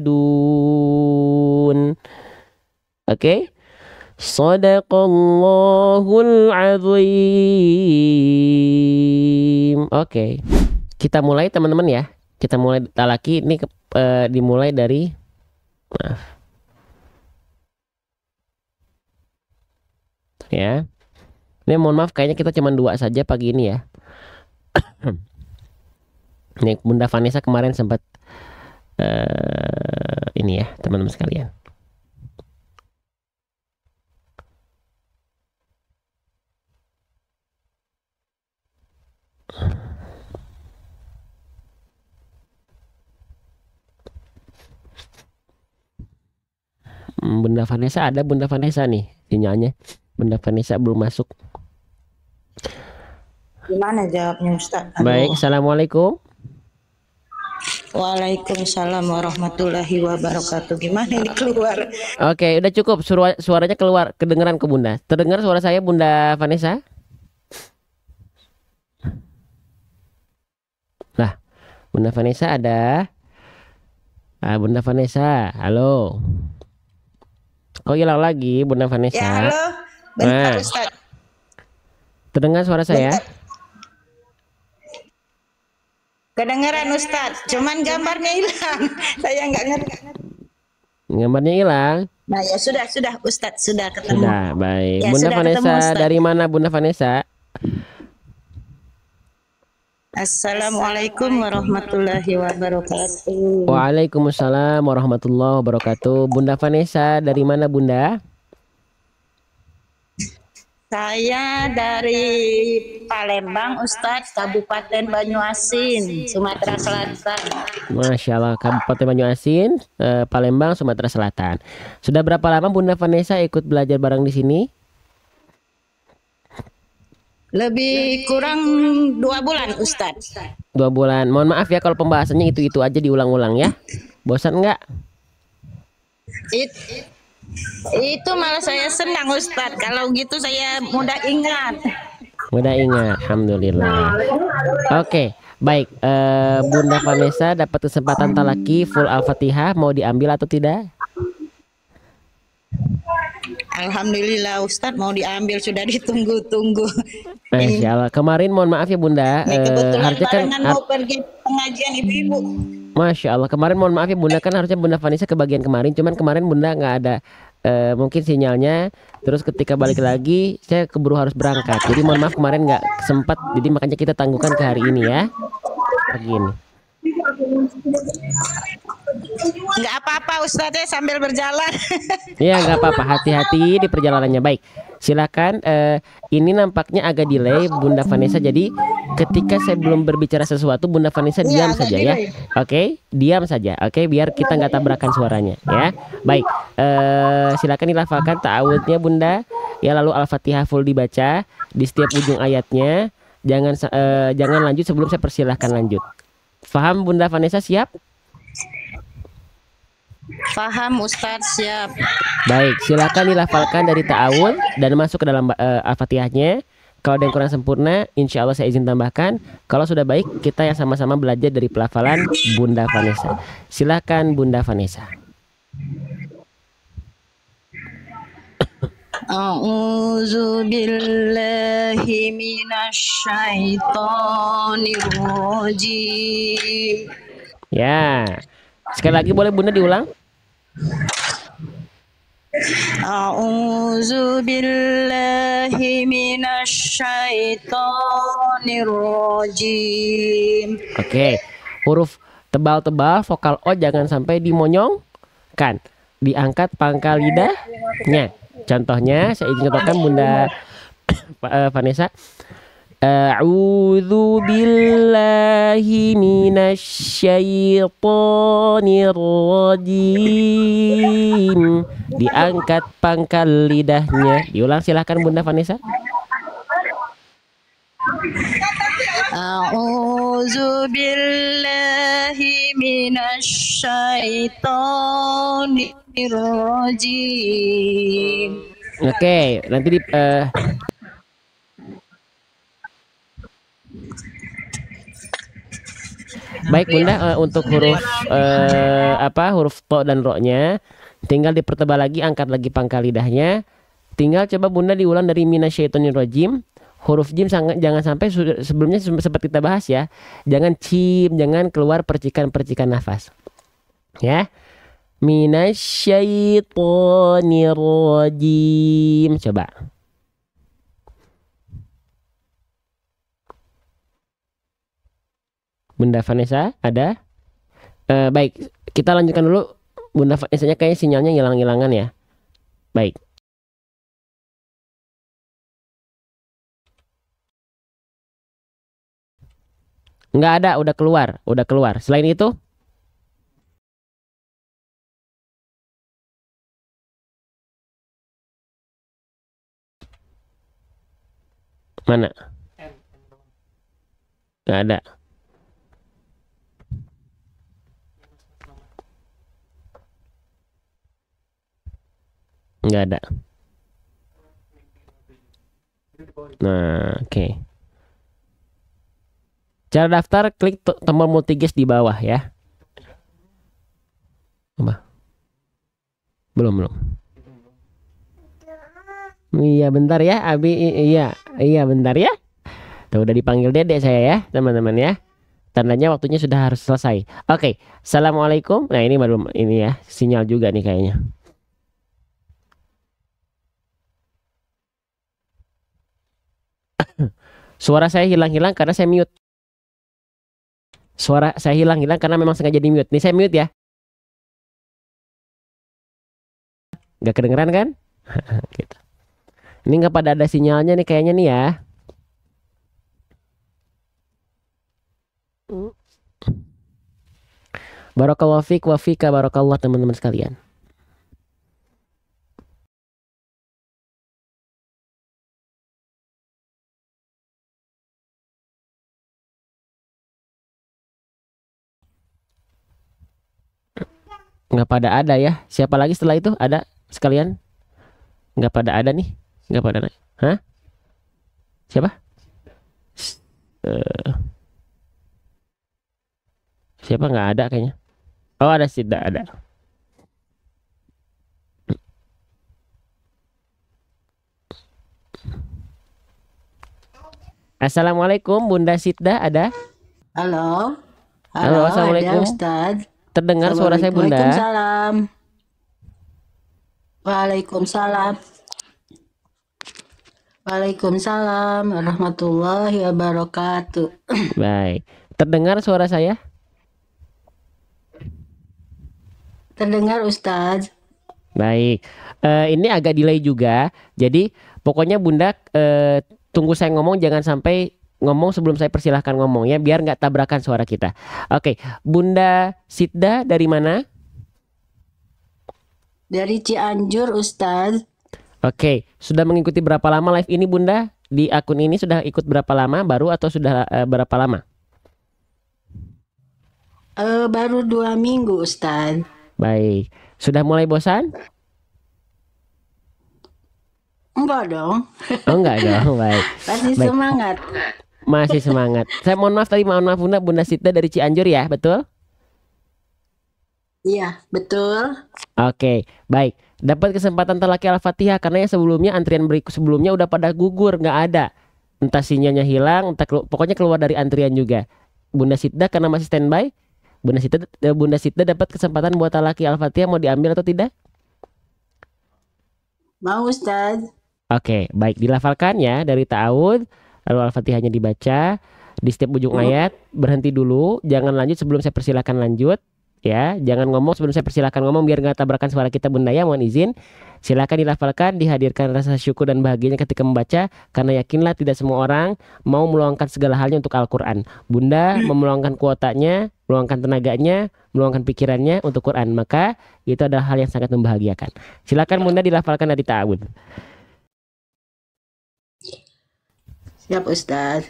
Oke. Shadaqallahul azim. Oke. Kita mulai teman-teman ya. Kita mulai talaki ini dimulai dari ya. Ini mohon maaf kayaknya kita cuma 2 saja pagi ini ya. Ini Bunda Vanessa kemarin sempat ini ya teman-teman sekalian. Bunda Vanessa, ada Bunda Vanessa nih sinyalnya. Bunda Vanessa belum masuk. Gimana jawabnya Ustaz? Baik, assalamualaikum. Waalaikumsalam warahmatullahi wabarakatuh. Gimana ini keluar? Oke, udah cukup. Suaranya keluar, kedengeran ke Bunda. Terdengar suara saya Bunda Vanessa? Lah, Bunda Vanessa ada? Bunda Vanessa, halo. Kok hilang lagi Bunda Vanessa? Ya, halo. Bentar, Ustaz. Terdengar suara saya? Bentar. Kedengeran Ustaz, cuman gambarnya hilang. Saya nggak ngerti. Gambarnya hilang? Nah ya sudah Ustaz, sudah ketemu. Sudah, baik. Ya, Bunda sudah Vanessa ketemu, dari mana Bunda Vanessa? Assalamualaikum warahmatullahi wabarakatuh. Waalaikumsalam warahmatullahi wabarakatuh. Bunda Vanessa dari mana Bunda? Saya dari Palembang, Ustadz, Kabupaten Banyuasin, Sumatera Selatan. Masya Allah, Kabupaten Banyuasin, Palembang, Sumatera Selatan. Sudah berapa lama Bunda Vanessa ikut belajar bareng di sini? Lebih kurang 2 bulan, Ustadz. 2 bulan. Mohon maaf ya kalau pembahasannya itu aja diulang-ulang ya. Bosan nggak? It- Itu malah saya senang, Ustadz. Kalau gitu saya mudah ingat. Mudah ingat, alhamdulillah. Oke, baik. Bunda Vanessa dapat kesempatan talaki full Al-Fatihah. Mau diambil atau tidak? Alhamdulillah, Ustadz, mau diambil, sudah ditunggu-tunggu. Masya Allah. Kemarin mohon maaf ya Bunda. Ini kebetulan Harusnya kan barengan mau pergi pengajian ibu-ibu. Masya Allah. Kemarin mohon maaf ya Bunda, kan harusnya Bunda Vanessa ke bagian kemarin. Cuman kemarin Bunda nggak ada mungkin sinyalnya. Terus ketika balik lagi saya keburu harus berangkat. Jadi mohon maaf kemarin nggak sempat. Jadi makanya kita tangguhkan ke hari ini ya. Pagi ini. Nggak apa-apa, Ustadz, ya, sambil berjalan. Ya nggak apa-apa. Hati-hati di perjalanannya. Baik. Silakan. Ini nampaknya agak delay Bunda Vanessa. Jadi ketika saya belum berbicara sesuatu, Bunda Vanessa Iya, diam agak saja ya. delay. Oke, diam saja. Oke, biar kita nggak tabrakan suaranya ya. Baik. Silakan dilafalkan ta'awudnya Bunda. Ya, lalu Al-Fatihah full dibaca di setiap ujung ayatnya. Jangan lanjut sebelum saya persilahkan lanjut. Faham Bunda Vanessa, siap? Paham, Ustadz, siap. Baik, silakan dilafalkan dari ta'awud dan masuk ke dalam Al-Fatihahnya. Kalau ada yang kurang sempurna, insya Allah saya izin tambahkan. Kalau sudah baik, kita yang sama-sama belajar dari pelafalan Bunda Vanessa. Silakan Bunda Vanessa. A'udzu billahi minasyaitonir rajim. Ya, sekali lagi boleh Bunda diulang? A'udzu billahi minasyaitonir rajim. Oke, huruf tebal-tebal vokal O jangan sampai dimonyongkan. Diangkat pangkal lidahnya. Contohnya, saya izin contohkan Bunda Vanessa. A'udzu billahi minasyaitonir rajim. Diangkat pangkal lidahnya. Diulang silahkan Bunda Vanessa. A'udzu billahi minasyaitonir rajim. Oke, nanti di baik Bunda, untuk huruf huruf to dan ro-nya tinggal dipertebal lagi, angkat lagi pangkal lidahnya. Tinggal coba Bunda diulang dari minasyaitonirrajim. Huruf jim jangan sampai sebelumnya sempat kita bahas ya. Jangan cim, jangan keluar percikan-percikan nafas. Ya. Minasyaitonirrajim. Coba. Bunda Vanessa ada? Baik, kita lanjutkan dulu. Bunda Vanessa-nya kayaknya sinyalnya hilang-hilangan ya. Baik. Nggak ada, udah keluar. Selain itu? Mana? Nggak ada. Nggak ada. Nah, oke. Cara daftar, klik tombol multigas di bawah ya. Apa? Belum. Iya bentar ya, Abi. Iya bentar ya. Tuh udah dipanggil Dedek saya ya, teman-teman ya. Tandanya waktunya sudah harus selesai. Oke, assalamualaikum. Nah ini baru ini ya, sinyal juga nih kayaknya. Suara saya hilang-hilang karena saya mute. Suara saya hilang-hilang karena memang sengaja di mute. Nih saya mute ya. Gak kedengeran kan? Gitu. Ini nggak pada ada sinyalnya nih kayaknya nih ya. Barakallahu fiik wa fika barakallah teman-teman sekalian. Nggak pada ada ya. Siapa lagi setelah itu ada sekalian? Nggak pada ada nih. Nggak pada ada. Hah? Siapa? Eh, siapa nggak ada kayaknya? Oh ada sih, ada. Assalamualaikum Bunda Sidda ada? Halo, Halo, halo, ada assalamualaikum. Ustadz. Terdengar suara saya Bunda? Waalaikumsalam. Waalaikumsalam. Waalaikumsalam warahmatullahi wabarakatuh. Baik. Terdengar suara saya? Terdengar Ustadz? Baik. Ini agak delay juga. Jadi pokoknya Bunda tunggu saya ngomong, jangan sampai ngomong sebelum saya persilahkan ngomong ya, biar nggak tabrakan suara kita. Oke, Bunda Sidda dari mana? Dari Cianjur Ustadz. Oke, sudah mengikuti berapa lama live ini Bunda? Di akun ini sudah ikut berapa lama? Baru atau sudah berapa lama? Baru 2 minggu Ustadz. Baik. Sudah mulai bosan? Enggak dong, Oh enggak dong, baik. masih Baik. semangat. Masih semangat. Saya mohon maaf tadi, mohon maaf Bunda Sidda dari Cianjur ya, betul? Iya, betul. Oke, baik. Dapat kesempatan talaki Al-Fatihah karena yang sebelumnya antrian berikut sebelumnya udah pada gugur, nggak ada. Entah sinyalnya hilang, entah pokoknya keluar dari antrian juga. Bunda Sidda karena masih standby, Bunda Sidda dapat kesempatan buat talaki Al-Fatihah, mau diambil atau tidak? Mau Ustadz. Oke, baik, dilafalkan ya dari ta'awud, lalu Al-Fatihahnya dibaca di setiap ujung ayat, berhenti dulu, jangan lanjut sebelum saya persilakan lanjut ya, jangan ngomong sebelum saya persilakan ngomong biar nggak tabrakan suara kita Bunda ya, mohon izin. Silakan dilafalkan, dihadirkan rasa syukur dan bahagianya ketika membaca, karena yakinlah tidak semua orang mau meluangkan segala halnya untuk Al-Quran. Bunda meluangkan kuotanya, meluangkan tenaganya, meluangkan pikirannya untuk Quran, maka itu adalah hal yang sangat membahagiakan. Silakan Bunda dilafalkan dari ta'awud. Siap Ustadz.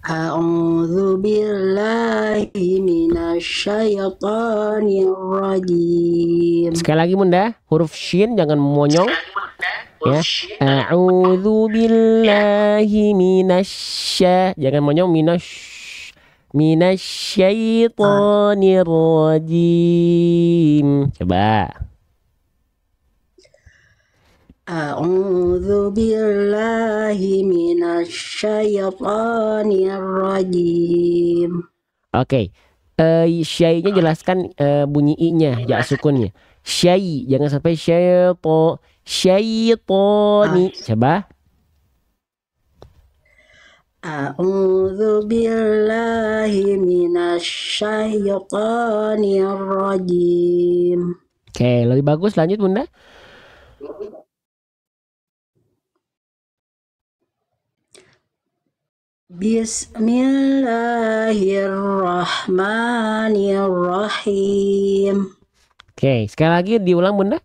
A'udzu billahi minasyaitonir rajim. Sekali lagi Bunda, huruf shin jangan monyong ya. A'udzu billahi jangan monyong, minasyaitonir rajim. Coba. A'udzu billahi minasyaitonir rajim. Oke. Syai-nya jelaskan bunyi i-nya, ya sukunnya. Syai, jangan sampai syaitoni. Coba. A'udzu billahi minasyaitonir rajim. Oke, lebih bagus lanjut Bunda. Bismillahirrahmanirrahim. Oke, sekali lagi diulang Bunda.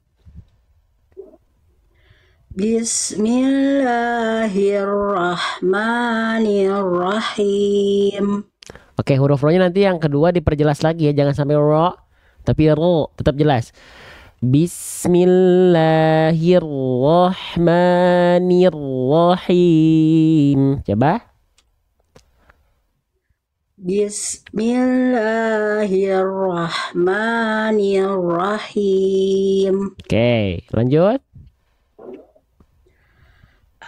Bismillahirrahmanirrahim. Oke, huruf ro-nya nanti yang kedua diperjelas lagi ya, jangan sampai ro, tapi ro tetap jelas. Bismillahirrahmanirrahim. Coba. Bismillahirrahmanirrahim. Oke, lanjut.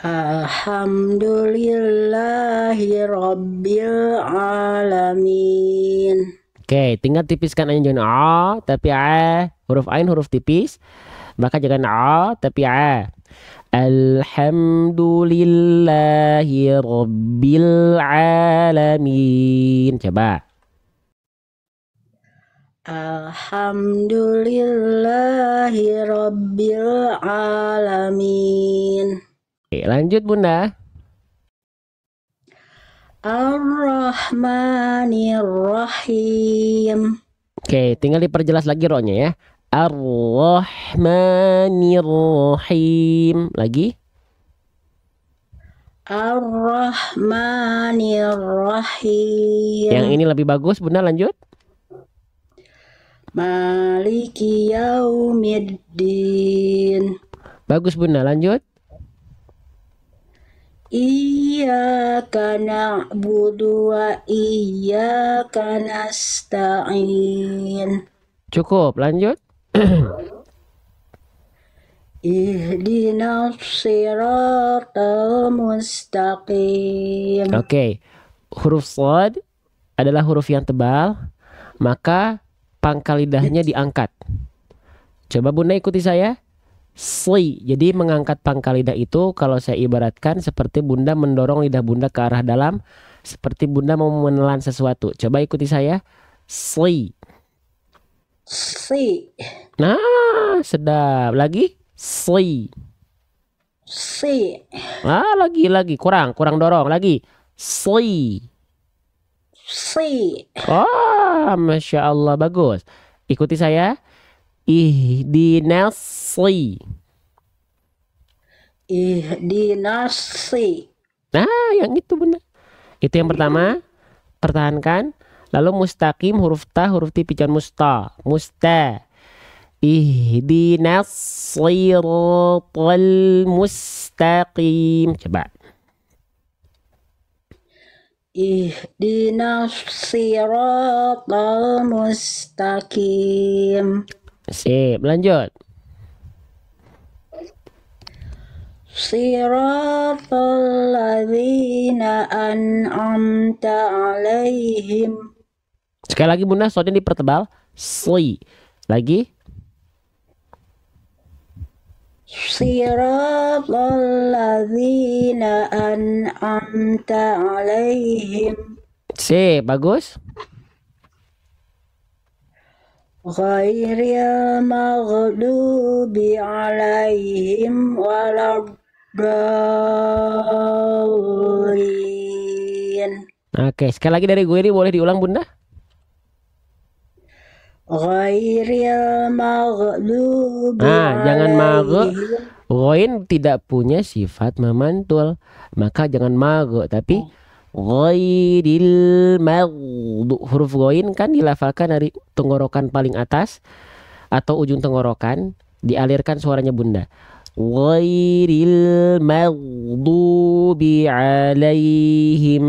Alhamdulillahi rabbil alamin. Oke, tinggal tipiskan aja, jangan a tapi a. Huruf ain huruf tipis, maka jangan a tapi a. Alhamdulillahi rabbil alamin. Coba. Alhamdulillahi Rabbil Alamin. Oke, lanjut Bunda. Ar-Rahmanir-Rahim. Oke, tinggal diperjelas lagi rohnya ya. Ar-Rahmanir-Rahim. Lagi. Ar-Rahmanir-Rahim. Yang ini lebih bagus Bunda, lanjut. Maliki Yaumiddin. Bagus Bunda, lanjut. Iyyaka na'budu wa iyyaka nasta'in. Cukup, lanjut. Ihdinas siratal mustaqim. Oke, huruf shad adalah huruf yang tebal, maka pangkal lidahnya diangkat. Coba Bunda ikuti saya. Sli. Jadi mengangkat pangkal lidah itu kalau saya ibaratkan seperti Bunda mendorong lidah Bunda ke arah dalam, seperti Bunda mau menelan sesuatu. Coba ikuti saya. Sli. Si. Nah, sedap. Lagi. Sli. Si. Lagi. Kurang dorong. Lagi. Sli. Si. Masya Allah, bagus. Ikuti saya. Ihdinas sli. Ihdinas si. Nah, yang itu Bunda. Itu yang pertama. Pertahankan. Lalu mustaqim, huruf ta, huruf ti, pican musta. Musta. Ihdinas siratal mustaqim. Coba. Ihdinas siratal mustaqim. Sip, lanjut. Siratal ladzina an'amta alaihim. Sekali lagi Bunda, soalnya dipertebal. Sli. Lagi. Siratal ladzina an'amta alaihim. Sip, bagus. Ghairil maghdubi alaihim waladdallin. Oke, sekali lagi dari gue ini boleh diulang Bunda. Ghairil maghdubi Jangan maghe. alaihim. Ghoin tidak punya sifat memantul, maka jangan maghe, tapi ghairil maghdu. Huruf ghoin kan dilafalkan dari tenggorokan paling atas atau ujung tenggorokan, dialirkan suaranya Bunda. Ghairil maghdubi alaihim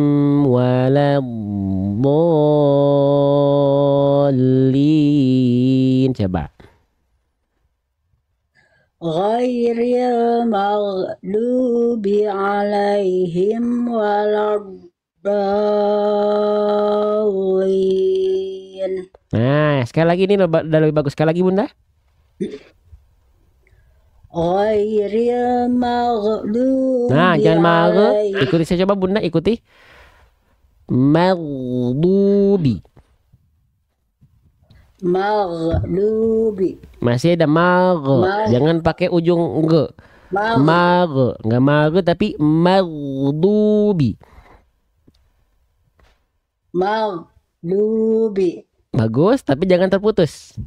waladdallin. Coba. Ghairil maghdubi alaihim waladdallin. Nah, sekali lagi ini udah lebih bagus. Sekali lagi Bunda. Ghairil maghdubi Nah, jangan maghe. alaihim. Ikuti saya coba Bunda, ikuti. Maghdubi. Maghdubi. Masih ada maghe. Jangan pakai ujung ge. Maghe. Enggak maghe tapi maghdubi. Maghdubi. Bagus, tapi jangan terputus.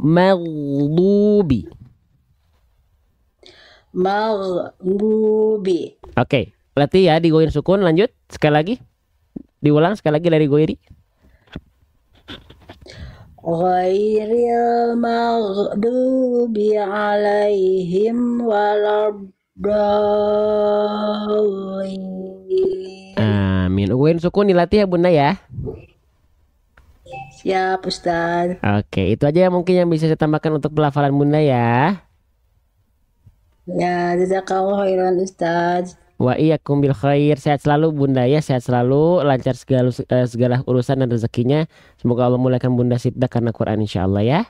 Maghdubi. Maghdubi. Oke, latih ya digoyang sukun. Lanjut sekali lagi. Diulang sekali lagi dari goiri. Ghairil maghdubi alaihim waladdallin. Amin. Goyang sukun dilatih ya Bunda ya. Siap Ustaz. Oke, itu aja mungkin yang bisa saya tambahkan untuk pelafalan Bunda ya. Ya, jazakallahu khairan Ustaz. Wa iyyakum bil khair. Sehat selalu Bunda ya, sehat selalu, lancar segala urusan dan rezekinya. Semoga Allah mulakan Bunda siddak karena Quran insyaallah ya.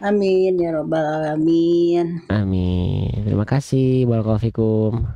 Amin ya rabbal alamin. Amin. Terima kasih. Barakallahu fikum.